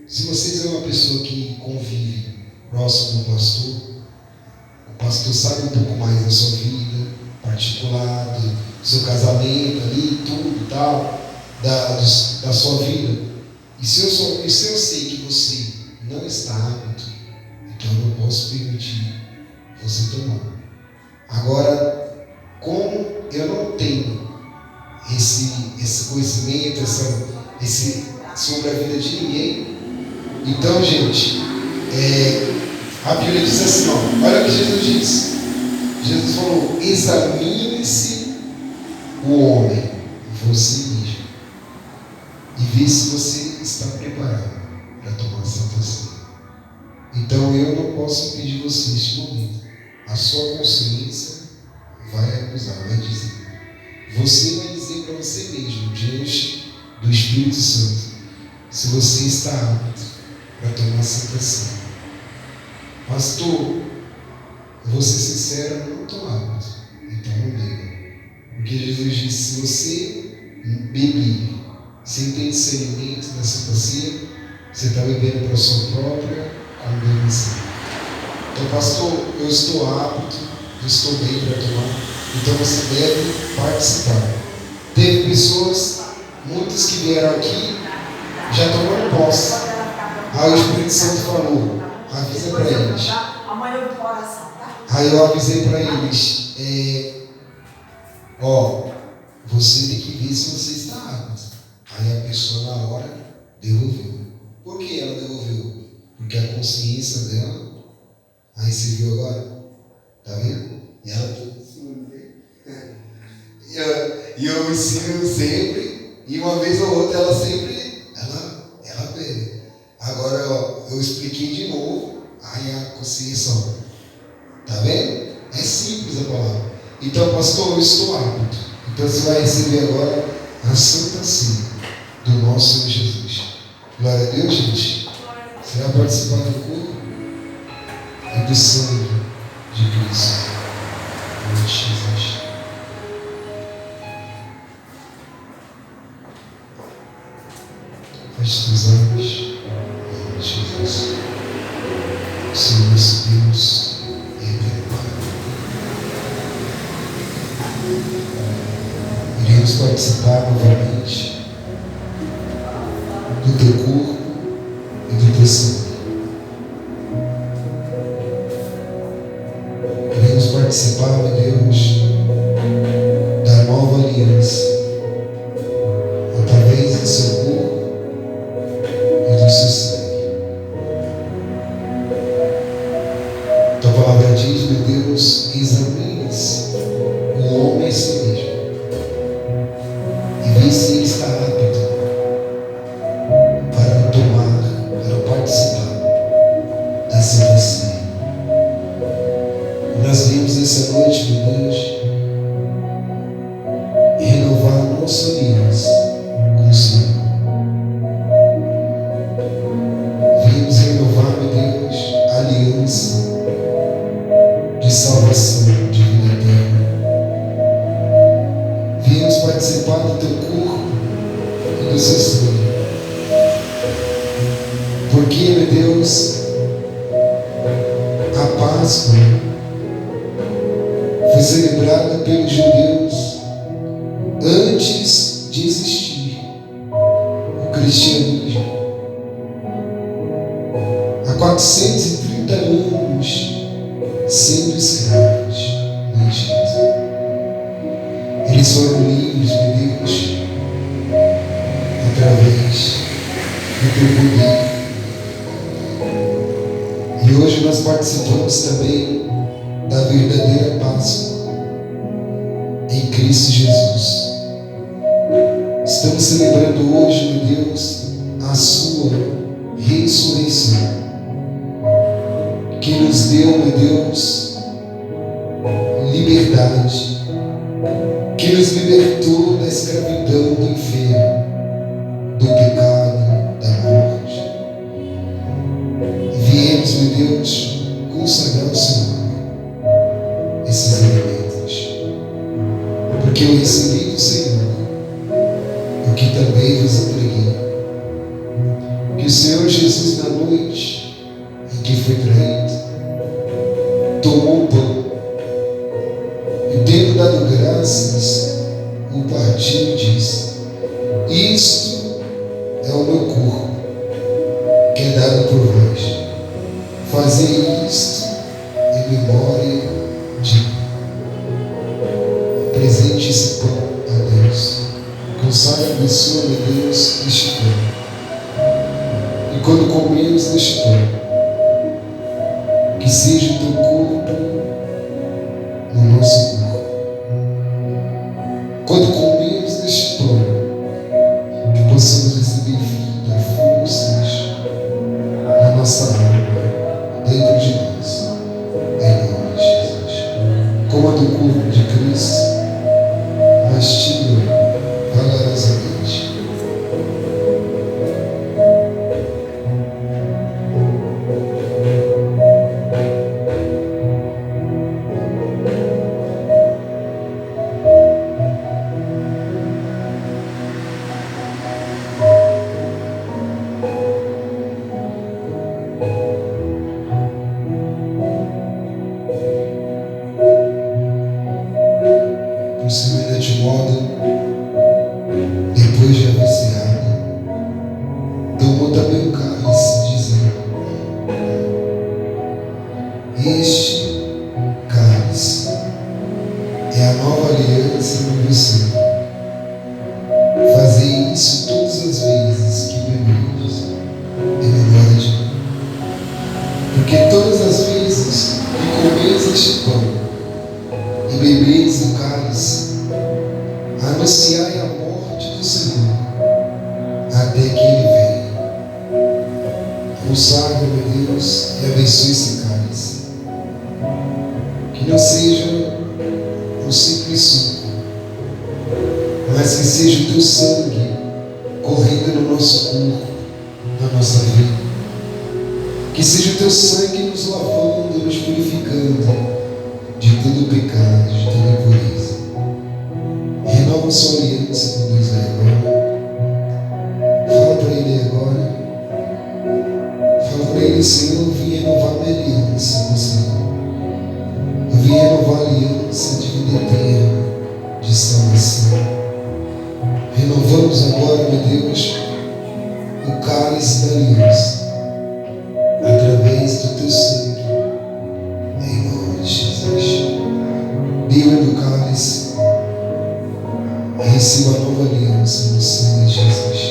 Se vocês são uma pessoa que convive próximo do pastor, o pastor sabe um pouco mais da sua vida particular, do seu casamento ali, tudo e tal, da sua vida. E se eu sei que você não está apto, então eu não posso permitir você tomar. Agora, como eu não tenho esse conhecimento, sobre a vida de ninguém, então, gente, a Bíblia diz assim, ó, olha o que Jesus disse. Jesus falou, examine-se o homem, você mesmo, e vê se você está preparado para tomar a Santa Ceia. Então, eu não posso impedir você neste momento. A sua consciência vai acusar, vai dizer. Você vai dizer para você mesmo, diante do Espírito Santo, se você está apto para tomar a Santa Ceia. Pastor, eu vou ser sincero, eu não estou apto, então não beba. Porque Jesus disse, se você beber sem ter discernimento da Santa Ceia, você está bebendo para a sua própria condenação. Então, pastor, eu estou apto, eu estou bem para tomar, então você deve participar. Teve pessoas, muitos que vieram aqui, já tomaram posse. Aí o Espírito Santo falou, avisa para eles. Amanhã eu vou para oração, tá? Aí eu avisei para eles, você tem que ver se você está apto. Aí a pessoa na hora devolveu. Por que ela devolveu? Porque a consciência dela, aí você viu agora? Tá vendo? E ela toda assim, e eu ensino sempre, e uma vez ou outra ela pega. Agora eu expliquei de novo, aí a consciência, tá vendo? É simples a palavra. Então, pastor, eu estou apto. Então você vai receber agora a Santa Ceia do nosso Senhor Jesus. Glória a Deus, gente. Você vai participar do corpo e do sangue de Cristo. Glória a Jesus. Feche seus olhos. Glória a Jesus. O Senhor nosso Deus é eterno. Iremos participar novamente do teu corpo e do teu sangue. Iremos participar, meu Deus, da nova aliança, através do seu corpo e do seu sangue. Tua palavra diz, meu Deus, examine-se o homem a si mesmo e vê se ele está apto para tomar, para participar da Santa Ceia. Nós viemos essa noite, meu Deus, renovar a nossa aliança com o Senhor. Viemos renovar, meu Deus, a aliança de salvação, de vida eterna. Viemos participar do teu corpo e do seu sangue. Porque, meu Deus, a Páscoa foi celebrada pelos judeus antes de existir o cristianismo. Há 430 anos sendo escravos no Egito. Eles foram livres, meu Deus, através do teu poder. E hoje nós participamos também da verdadeira Páscoa em Cristo Jesus. Estamos celebrando hoje, meu Deus, a sua ressurreição, que nos deu, meu Deus, liberdade, que nos libertou da escravidão do inferno, do pecado, da morte. E viemos, meu Deus, consagrar ao Senhor esses elementos, porque eu recebi do Senhor o que também vos entreguei, que o Senhor Jesus, na noite em que foi traído, tomou o pão e, tendo dado graças, o partiu e disse: isto é o meu corpo, que é dado por vós. Fazei isto em memória de mim. Presente esse pão a Deus. Consagra e abençoa, meu Deus, este pão. E quando comemos deste pão, que seja o teu corpo no nosso corpo. Quando comemos deste pão, que possamos receber vida, forças na nossa alma, dentro de nós, em nome de Jesus. Coma do corpo de Cristo, mastiga vagarosamente. Por semelhante modo, depois de haver ceado, tomou também o cálice, dizendo: este cálice é a nova aliança no meu sangue. Fazei isso todas as vezes que bebeis, em memória de mim. Porque todas as vezes que comeis este pão e bebeis do cálice, anunciai a morte do Senhor até que Ele venha. Consagra, meu Deus, e abençoe esse cálice. Que não seja um simples suco, mas que seja o teu sangue correndo no nosso corpo, na nossa vida. Que seja o teu sangue nos lavando, nos purificando de todo pecado, de toda impureza. Renova sua aliança com Deus agora. Fala para Ele agora. Fala para Ele: Senhor, eu vim renovar minha aliança com o Senhor. Eu vim renovar a aliança de vida eterna, de salvação. Renovamos agora, meu Deus, o cálice da aliança, através do teu sangue, em nome de Jesus. Beba do cálice e receba a nova aliança no sangue de Jesus.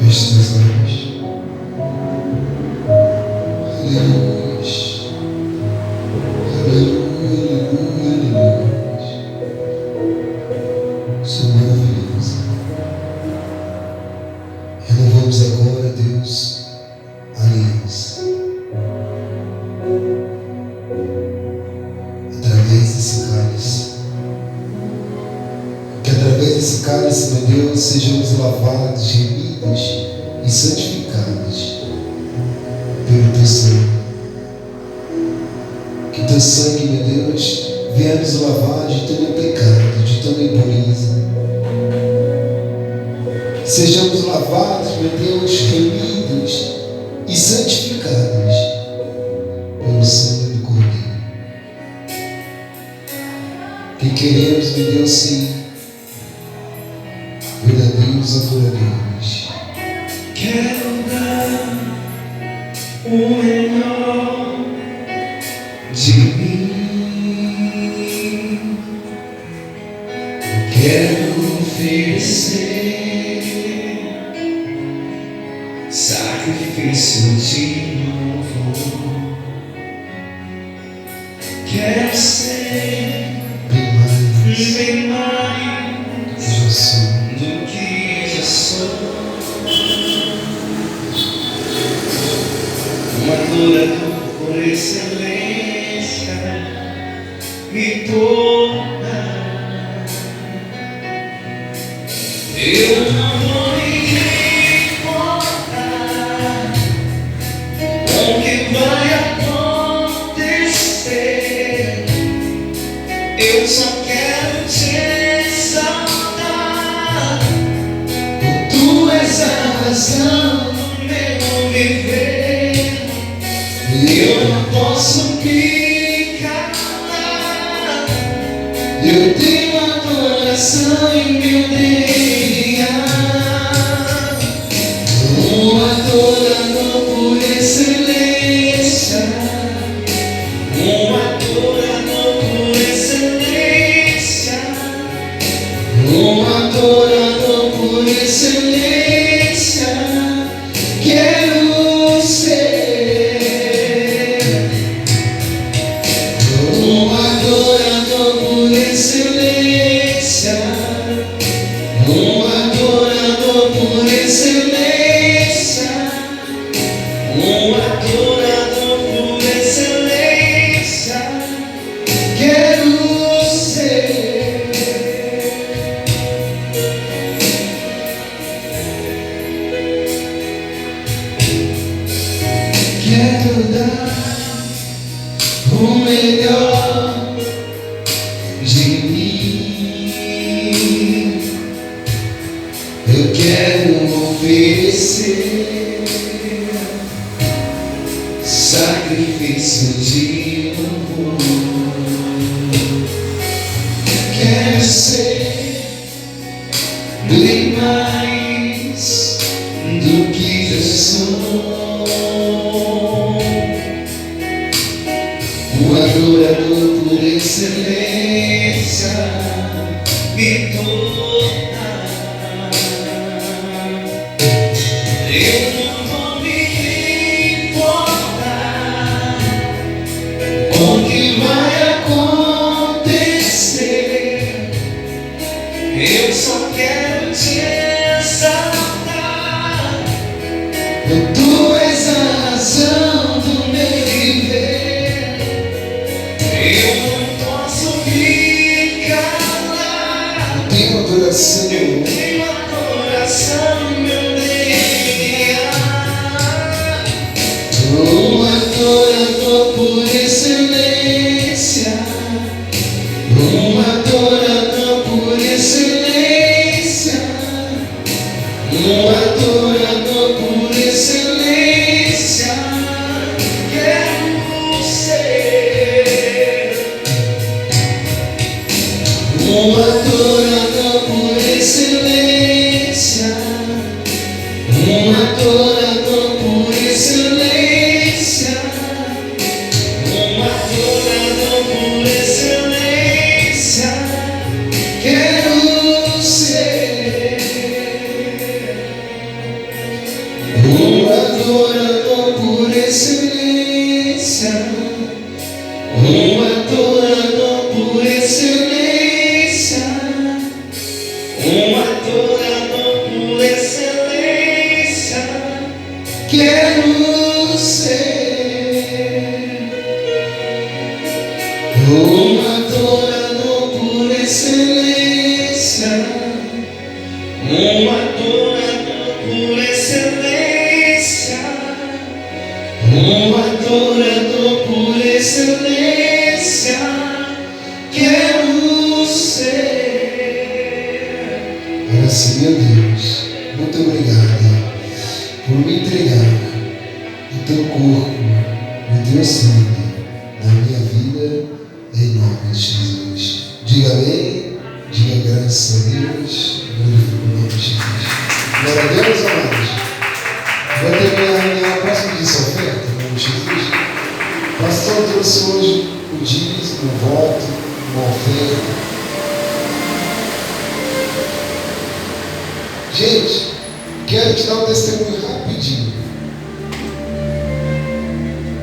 Feche teus olhos. Aleluia. Aleluia, aleluia, aleluia. Sou maravilhoso. Renovamos agora, Deus, a aliança. Através desse cálice. Que através desse cálice, meu Deus, sejamos lavados, remidos e santificados pelo teu sangue. Que teu sangue, meu Deus, venha nos lavar de todo pecado, de toda impureza. Que sejamos lavados, meu Deus, remidos e santificados pelo sangue do Cordeiro. Que queremos, meu Deus, sim, verdadeiros adoradores. Quero dar o melhor de mim. Quero oferecer ser bem mais bem mais do que já sou. do que já sou. Um adorador por excelência me torna. Eu não vou me importar com o que vai acontecer. Eu só quero te exaltar. Tu és a razão do meu viver. Eu não posso me calar. Eu tenho adoração em meu DNA. Um adorador por excelência. Um adorador por excelência. Um adorador por excelência. Quero ser um adorador por excelência. Um adorador por excelência. Um adorador por excelência. Quero ser. Quero dar o melhor de mim. Eu quero oferecer sacrifício de amor. Quero ser bem mais do que já sou. Um adorador por excelência me torna. Eu não vou me importar com o que vai acontecer. Eu só quero te exaltar. Tu és a razão do meu viver. Eu não posso me calar. Tenho adoração. Eu tenho adoração no meu DNA. Um adorador por excelência. Um adorador por excelência. Um adorador por excelência. Quero ser um adorador por excelência. Um adorador por excelência. Um adorador por excelência. Quero ser um adorador por excelência. Um adorador por excelência. Um adorador por excelência. Quero ser um adorador por excelência. Um adorador por excelência. Um adorador por excelência. Quero ser. Agora sim, meu Deus, muito obrigado por me entregar o teu corpo, o teu sangue na minha vida, em nome de Jesus. Diga amém, diga graças a Deus, glorifique o nome de Jesus. Glória a Deus, amados. Vou terminar a reunião próxima de oferta, em nome de Jesus. O pastor trouxe hoje o dízimo, o voto, uma oferta. Gente, quero te dar um testemunho rapidinho.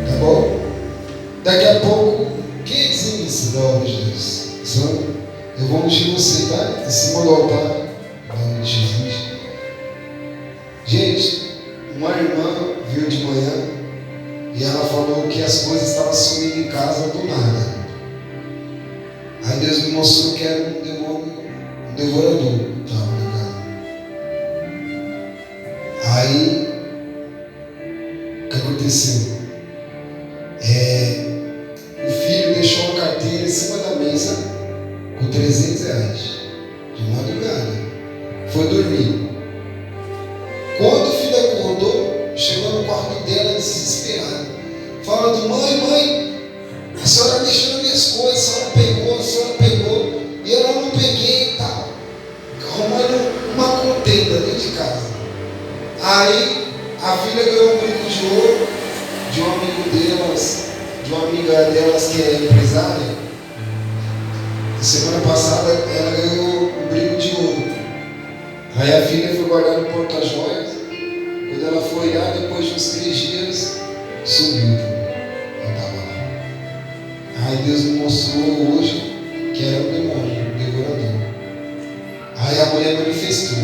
Tá bom? Daqui a pouco, quem é dizimista? da obra de Deus. Então, eu vou ungir você, tá? Em cima do altar, em nome de Jesus. Gente, uma irmã veio de manhã e ela falou que as coisas estavam sumindo em casa do nada. Aí Deus me mostrou que era um demônio, um devorador que estava na casa. Aí, o que aconteceu? O filho deixou uma carteira em cima da mesa com R$300 de madrugada. Foi dormir. Quando o filho acordou, chegou no quarto dela desesperado, falando: mãe, a senhora mexeu nas minhas coisas, a senhora pegou, e eu não peguei e tal, arrumando uma contenda dentro de casa. Aí a filha ganhou um brinco de ouro de um amigo delas, de uma amiga delas que é empresária. Semana passada ela ganhou um brinco de ouro. Aí a filha foi guardar no porta-joias. Quando ela foi olhar, depois de uns 3 dias, sumiu. Não estava lá. Aí Deus me mostrou hoje que era um demônio, um devorador. Aí a mulher manifestou.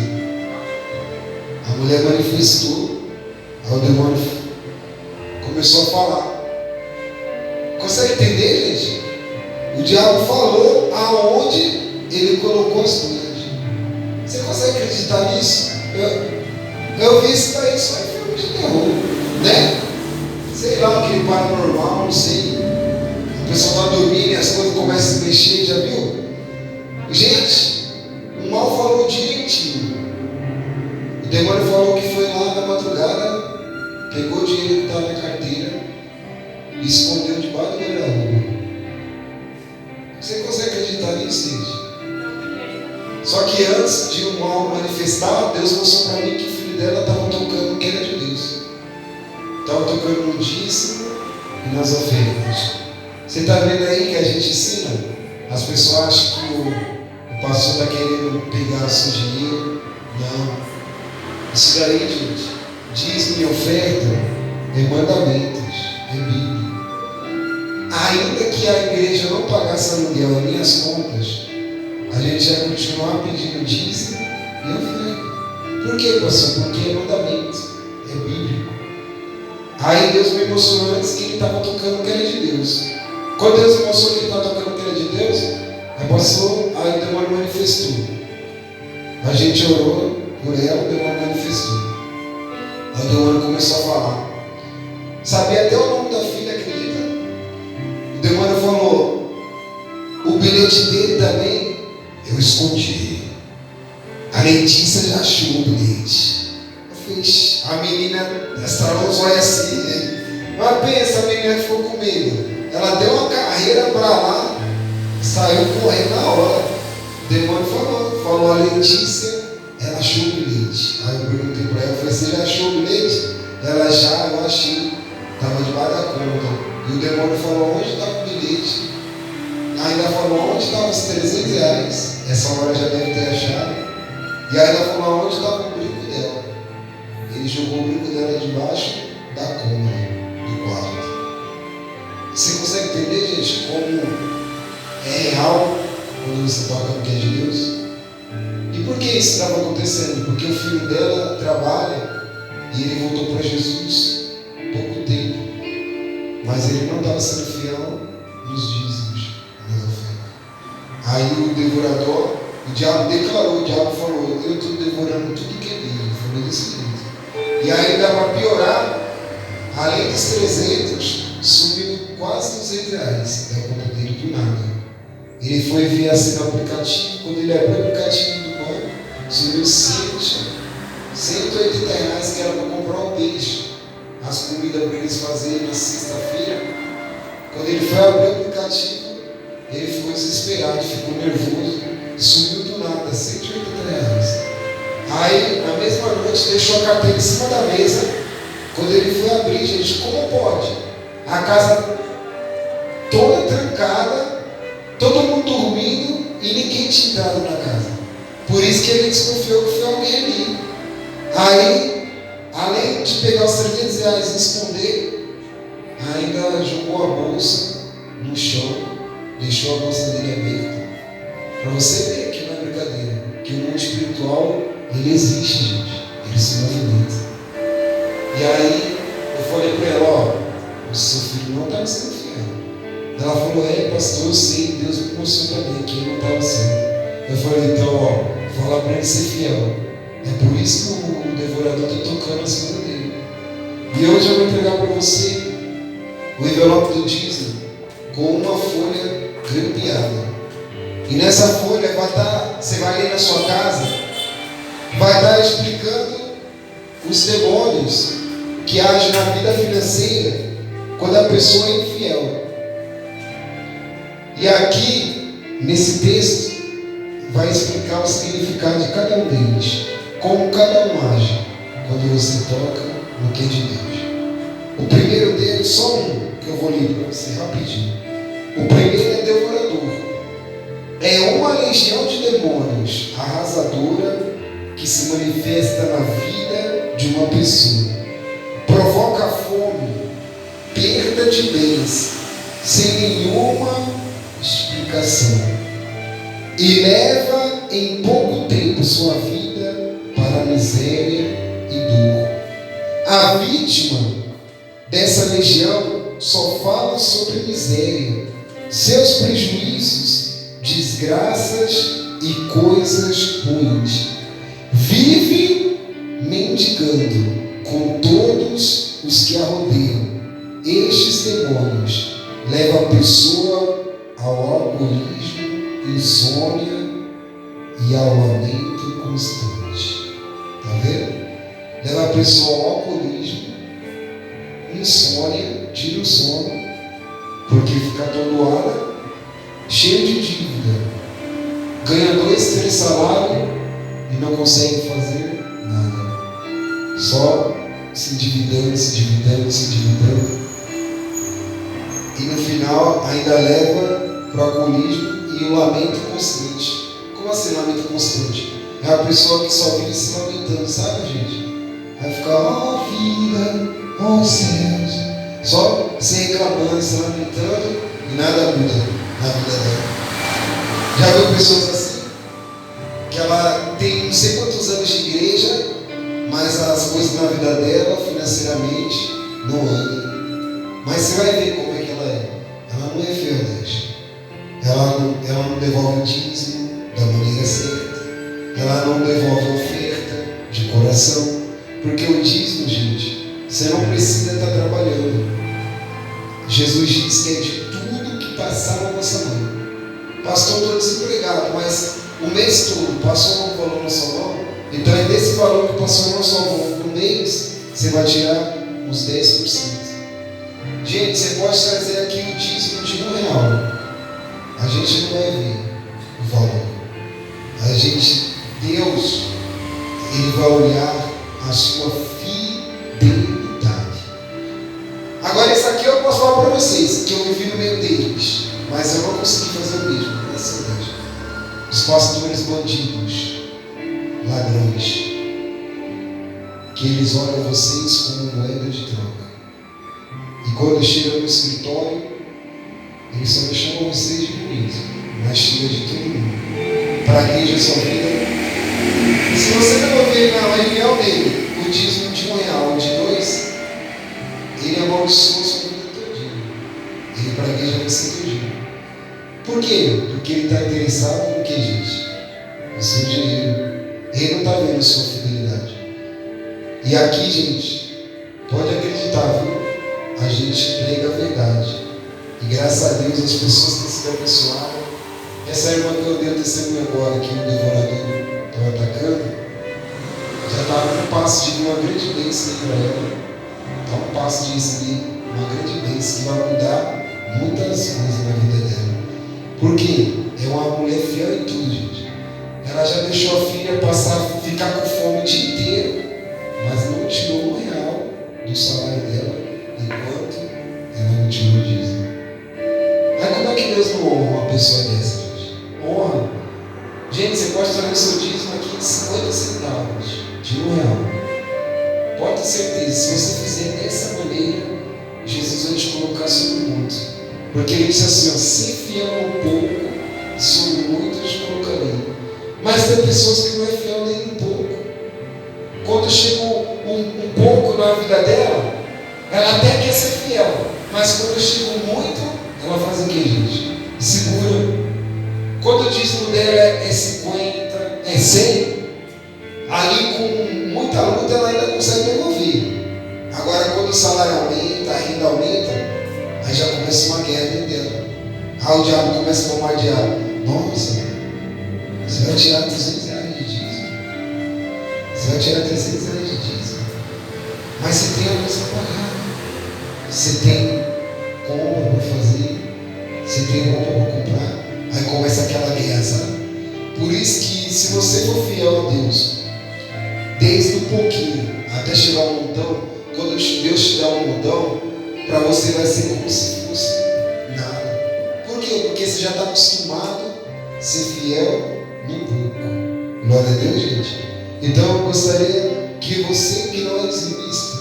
Aí o demônio começou a falar. Consegue entender, gente? O diabo falou aonde ele colocou as coisas. Você consegue acreditar nisso? Eu vi isso daí só em filme de terror, né? Sei lá, aquele paranormal, não sei. A pessoa está dormindo e as coisas começam a se mexer, já viu? Gente, o mal falou direitinho. O demônio falou que foi lá na madrugada, pegou o dinheiro que estava na carteira e escondeu debaixo do guarda-roupa. Você consegue acreditar nisso, gente? Só que antes de o mal manifestar, Deus mostrou para mim que o filho dela estava tocando que era de Deus. Estava tocando no dízimo e nas ofertas. Você está vendo aí que a gente ensina? As pessoas acham que o pastor está querendo pegar o seu dinheiro. Não. Isso daí, gente, dízimo e oferta é mandamentos, é Bíblia. Ainda que a igreja não pagasse aluguel nas minhas contas, a gente vai continuar pedindo dízimo e oferta. Por quê, pastor? Porque é mandamento, é bíblico. Aí Deus me mostrou antes que ele estava tocando que era de Deus. Quando Deus me mostrou que ele estava tocando que era de Deus, aí passou, aí o demônio manifestou. A gente orou por ela, o demônio manifestou. Aí o demônio começou a falar. Sabia até o nome da filha, acredita? O demônio falou: o bilhete dele também eu escondi. A Letícia já achou o bilhete. Eu fiz. A menina estralou os olhos assim, né? Mas pensa, a menina ficou com medo. Ela deu uma carreira para lá, saiu correndo na hora. O demônio falou: a Letícia, ela achou o bilhete. Aí eu perguntei para ela, falei: você já achou o bilhete? Ela: já, eu achei. Estava debaixo da conta. E o demônio falou: onde estava o bilhete? Ainda falou: onde estavam os R$300? Essa hora já deve ter achado. E ainda falou: onde estava o brinco dela? Ele jogou o brinco dela debaixo da cômoda do quarto. Você consegue entender, gente, como é real quando você toca no que é de Deus? E por que isso estava acontecendo? Porque o filho dela trabalha e ele voltou para Jesus há pouco tempo. Mas ele não estava sendo fiel nos dízimos, nas ofertas. Aí o devorador, o diabo declarou, o diabo falou: eu estou devorando tudo que é dele. Falou desse jeito. E ainda para piorar, além dos 300, subiu quase R$200 da conta dele do nada. Ele foi ver assim no aplicativo, quando ele abriu o aplicativo do banco, subiu R$180 que era para comprar o peixe, as comidas para eles fazerem na sexta-feira. Quando ele foi abrir o aplicativo, ele ficou desesperado, ficou nervoso, subiu do nada R$180. Aí, na mesma noite, deixou a carteira em cima da mesa. Quando ele foi abrir, gente, como pode? A casa toda trancada, todo mundo dormindo e ninguém tinha entrado na casa. Por isso que ele desconfiou que foi alguém ali. Aí, além de pegar os R$300 e esconder, ainda jogou a bolsa no chão deixou a bolsa dele aberta. Para você ver que não é brincadeira, que o mundo espiritual, ele existe, gente. Ele se movimenta. E aí, eu falei para ela, ó, o seu filho não está sendo fiel. Ela falou, pastor, eu sei, Deus me mostrou também que ele não estava sendo. Eu falei, então, ó, fala para ele ser fiel. É por isso que o devorador está tocando a cima dele. E hoje eu vou entregar para você o envelope do dízimo com uma folha grampeada. E nessa folha você vai ler na sua casa, vai estar explicando os demônios que agem na vida financeira quando a pessoa é infiel. E aqui, nesse texto, vai explicar o significado de cada um deles, como cada um age quando você toca no que é de Deus. O primeiro deles, só um que eu vou ler para você rapidinho. O primeiro é devorador. É uma legião de demônios arrasadora que se manifesta na vida de uma pessoa. Provoca fome, perda de bens, sem nenhuma explicação. E leva em pouco tempo sua vida para a miséria e dor. A vítima dessa legião só fala sobre miséria, seus prejuízos, desgraças e coisas ruins. Vive mendigando com todos os que a rodeiam. Estes demônios levam a pessoa ao alcoolismo, insônia e ao lamento constante. Está vendo? Leva a pessoa ao alcoolismo, insônia, tira o sono, porque fica atordoada, cheio de dívida, ganha 2, 3 salários e não consegue fazer nada, só se endividando, e no final ainda leva para o alcoolismo e o lamento constante. Como assim lamento constante? É a pessoa que só vive se lamentando, sabe, gente? Vai ficar, ó vida, ó céus, só se reclamando, se lamentando e nada muda na vida dela. Já viu pessoas assim? Que ela tem não sei quantos anos de igreja, mas as coisas na vida dela, financeiramente, não andam. Mas você vai ver como é que ela é. Ela não é fiel. Ela não devolve o dízimo da maneira certa. Ela não devolve a oferta de coração. Porque o dízimo, gente, você não precisa estar trabalhando. Jesus diz que é de tudo que passar na nossa mão. Pastor, estou desempregado, mas o mês todo passou um valor na sua mão. Então é desse valor que passou na sua mão por mês, você vai tirar uns 10%. Gente, você pode trazer aqui o dízimo de R$1. A gente não vai ver o valor. Deus, Ele vai olhar a sua fidelidade. Agora, isso aqui eu posso falar para vocês, que eu vivi no meio deles, mas eu não consegui fazer o mesmo, graças a Deus. Os pastores bandidos, ladrões, que eles olham vocês como moeda de troca. E quando chega no escritório, eles só chamam vocês de bonito, mas chega de todo mundo. Para a igreja sua vida. Se você não ver na reunião dele o dízimo de R$1 ou de 2, ele amaldiçoa sua vida todinha. Ele para a igreja vai ser todinho. Por quê? Porque ele está interessado no que, gente? No seu dinheiro. Ele não está vendo a sua fidelidade. E aqui, gente, pode acreditar, viu? A gente prega a verdade. E graças a Deus as pessoas têm sido abençoadas. Essa irmã que eu dei o testemunho agora, que o devorador estava atacando, já estava um passo de uma grande bênção para ela. Está um passo de receber uma grande bênção que vai mudar muitas coisas na vida dela. Por quê? É uma mulher fiel em tudo, gente. Ela já deixou a filha ficar com fome o dia inteiro, mas não tirou R$1 do salário dela, enquanto ela não tirou o dízimo. Aí como é que Deus não honra uma pessoa dessa, gente? Honra. Gente, você pode trazer o seu dízimo aqui de 50 centavos, de R$1. Pode ter certeza, se você fizer dessa maneira, Jesus vai te colocar sobre o monte. Porque ele disse assim, ó, se fiel um pouco, sobre muito eu te colocarei. Mas tem pessoas que não é fiel nem um pouco. Quando chega um pouco na vida dela, ela até quer ser fiel. Mas quando chega muito, ela faz o que, gente? Segura. Quando o dízimo dela é 50, é 100, ali com muita luta ela ainda consegue devolver. Agora quando o salário aumenta, a renda aumenta, aí já começa uma guerra dentro dela. Aí o diabo começa a bombardear. Nossa, você vai tirar 300 reais de dízimo. Você vai tirar 300 reais de dízimo. Mas você tem a coisa para pagar. Você tem compra para fazer. Você tem roupa para comprar. Aí começa aquela guerra, sabe? Por isso que se você for fiel a Deus, desde um pouquinho até chegar a um montão, quando Deus te dá um montão, para você vai ser como se fosse nada. Por quê? Porque você já está acostumado a ser fiel no pouco. Glória a Deus, gente. Então eu gostaria que você que não é dizimista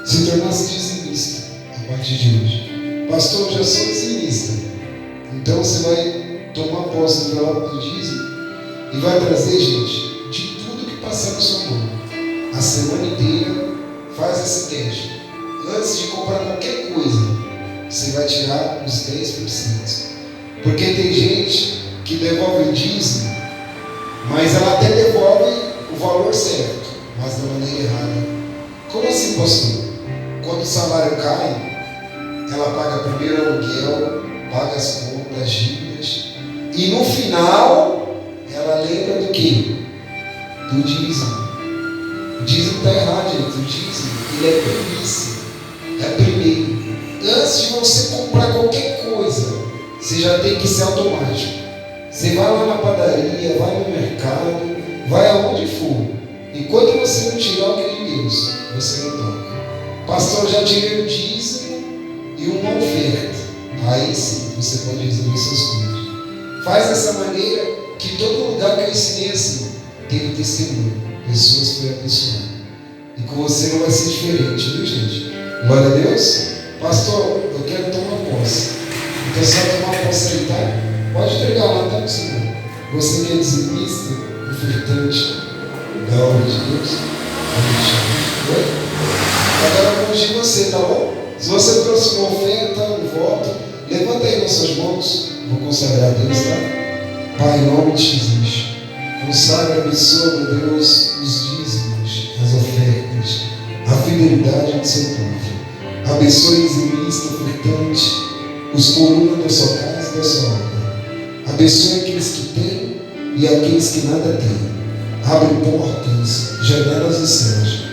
se tornasse dizimista a partir de hoje. Pastor, eu já sou dizimista. Então você vai tomar posse do envelope do dízimo e vai trazer, gente, de tudo que passar na sua mão. A semana inteira, faz esse teste. Antes de comprar qualquer coisa, você vai tirar os 10%. Porque tem gente que devolve o dízimo, mas ela até devolve o valor certo, mas da maneira errada. Como assim, pastor? Quando o salário cai, ela paga primeiro o aluguel, paga as contas, dívidas, e no final ela lembra do quê? Do dízimo. O dízimo está errado, gente. O dízimo, ele é primícia. É primeiro. Antes de você comprar qualquer coisa, você já tem que ser automático. Você vai lá na padaria, vai no mercado, vai aonde for. Enquanto você não tirar o que é de Deus, você não toca. Pastor, já tirei o dízimo e uma oferta. Aí sim, você pode resolver seus contas. Faz dessa maneira que todo lugar que eu ensinei assim, teve testemunho. Pessoas foram abençoadas. E com você não vai ser diferente, viu, gente? Glória a Deus. Pastor, eu quero tomar posse. Então você vai tomar posse aí, tá? Pode entregar lá, tá, Senhor? Você que é dizimista, ofertante, da obra de Deus. Oi? Agora eu vou ungir você, tá bom? Se você trouxe uma oferta, um voto, levanta aí nas suas mãos. Vou consagrar a Deus, tá? Pai, em nome de Jesus, consagra, abençoa, meu Deus, os dízimos, as ofertas, a fidelidade do seu povo. Abençoe o dizimista, ofertante, os colunas da sua casa e da sua obra. Abençoe aqueles que têm e aqueles que nada têm. Abre portas, janelas dos céus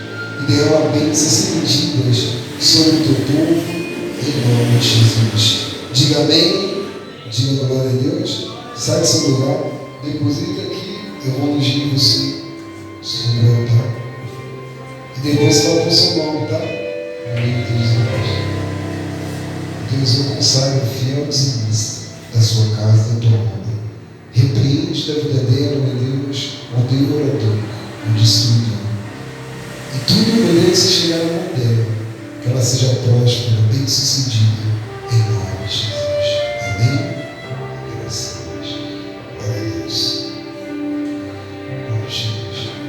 e derrama bênçãos sem medidas sobre o teu povo, em nome de Jesus. Diga amém. Diga glória a Deus. Sai do seu lugar. Deposita aqui. Eu vou ungir você sobre o altar. E depois você vai pôr seu nome, tá? No livro de Deus. Deus, eu consagro fiel dizimista da sua casa, da tua obra. Repreende da vida dela, meu Deus, o devorador, o destruidor. E tudo, meu Deus, se chegar na mão dela, que ela seja próspera, bem-sucedida, em nome de Jesus. Amém?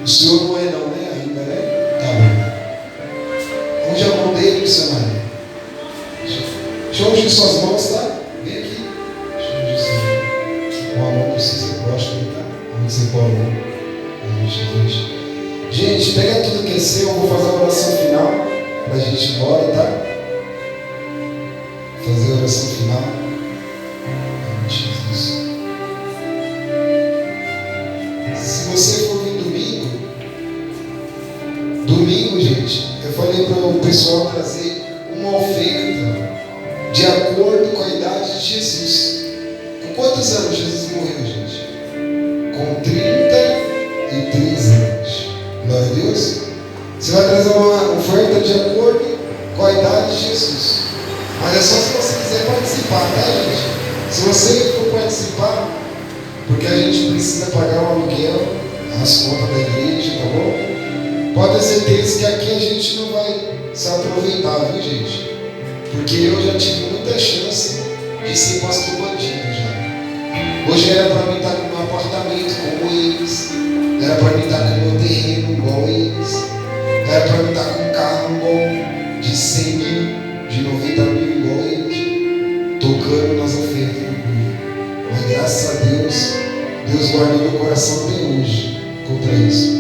O senhor não é não, né? Ainda, né? Tá bom. Onde é a mão dele, missionário? Deixa eu ungir suas mãos, tá? Vem aqui. Deixa eu ungir suas mãos. O amor precisa ser próximo, tá? Onde você pode, em nome de Jesus. Gente, pega tudo que é seu. Eu vou fazer a oração final pra gente ir embora, tá? Fazer a oração final. Em nome de Jesus. Se você for vir domingo, gente, eu falei para o pessoal trazer uma oferta de acordo com a idade de Jesus. Com quantos anos Jesus morreu, gente? Com 33 anos. Glória a Deus. Você vai trazer uma oferta de acordo com a idade de Jesus. Mas é só se você quiser participar, tá, gente? Se você for participar, porque a gente precisa pagar o aluguel, as contas da igreja, tá bom? Pode ter certeza que aqui a gente não vai se aproveitar, viu, gente? Porque eu já tive muita chance de ser pastor bandido já. Hoje era para mim estar com meu apartamento como eles. Era para mim estar com meu terreno igual eles. Era para mim estar com um carro bom de 100 mil, de 90 mil igual eles. Tocando nas ofertas. Mas graças a Deus, Deus guardou meu coração até hoje contra isso.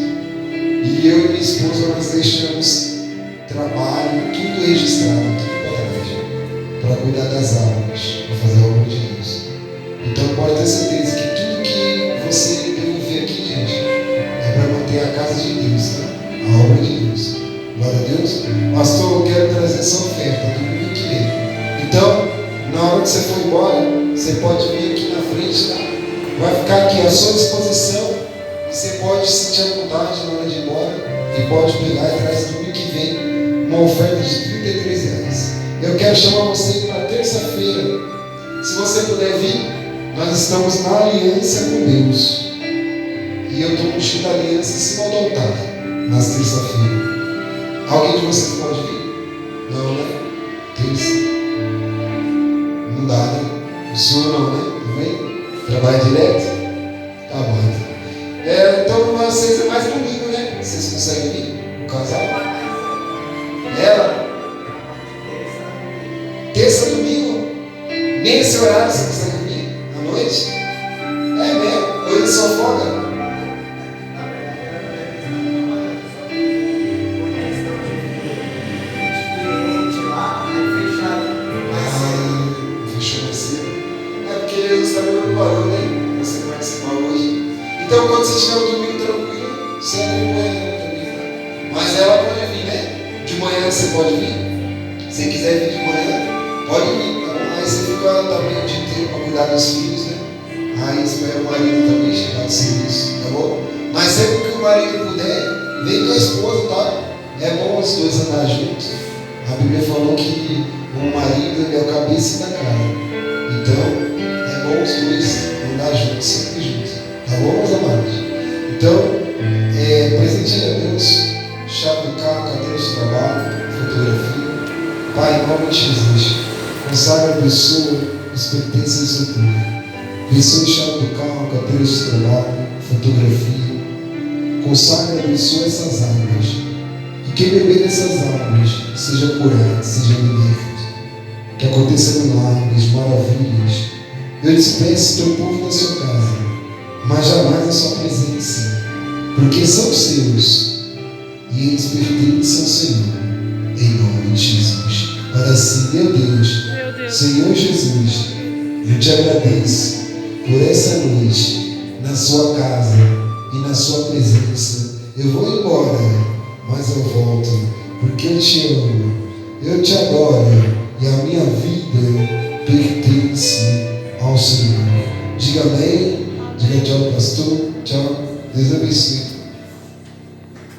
E eu e minha esposa, nós deixamos trabalho, tudo registrado, tudo para trás, para cuidar das almas, para fazer a obra de Deus. Então pode ter certeza que tudo que você devolver aqui, gente, é para manter a casa de Deus, tá? A obra de Deus. Glória a Deus. Pastor, eu quero trazer essa oferta do domingo que vem. Então, na hora que você for embora, você pode vir aqui na frente, tá? Vai ficar aqui à sua disposição. Você pode sentir a vontade na hora de ir embora e pode pegar e trazer domingo que vem uma oferta de R$33. Eu quero chamar você para terça-feira. Se você puder vir, nós estamos na aliança com Deus. E eu estou ungindo a aliança em cima do altar, nas terça-feira. Alguém de vocês pode vir? Não, né? Terça. Não dá, né? O senhor não, né? Também? Trabalha direto? Tá bom, então. Então vocês é mais domingo, né? Vocês conseguem vir? O casal? Ela? Terça, domingo? Nesse horário você consegue vir? À noite? É mesmo? Hoje só folga? Fechou mais cedo? É porque Deus está me preparando, né? Você participar hoje. Então, quando você estiver no domingo tranquilo, você entra de manhã também. Mas ela pode vir, né? De manhã você pode vir. Se quiser vir de manhã, pode vir, tá bom? Aí você fica também o dia inteiro para cuidar dos filhos, né? Aí espera o marido também chegar do serviço, tá bom? Mas sempre que o marido puder, vem com a esposa, tá? É bom os dois andar juntos. A Bíblia falou que o marido é o cabeça da casa. Então, é bom os dois andar juntos, sempre juntos. Tá bom, meus amados? Então, presenteie a Deus, chave do carro, carteira de trabalho, fotografia. Pai, em nome de Jesus, consagra a pessoa, os pertences do seu povo. Abençoe chave do carro, carteira de trabalho, fotografia. Consagra a pessoa essas águas. E quem beber dessas águas seja curado, seja liberto. Que aconteça milagres, maravilhas. Eu despeço teu povo da sua casa, mas jamais a sua presença, porque são seus e eles pertencem ao Senhor, em nome de Jesus. Para assim, meu Deus, Senhor Jesus, eu te agradeço por essa noite, na sua casa e na sua presença. Eu vou embora, mas eu volto, porque eu te amo, eu te adoro e a minha vida pertence ao Senhor. Diga amém. Diga tchau, pastor. Tchau. Deus abençoe.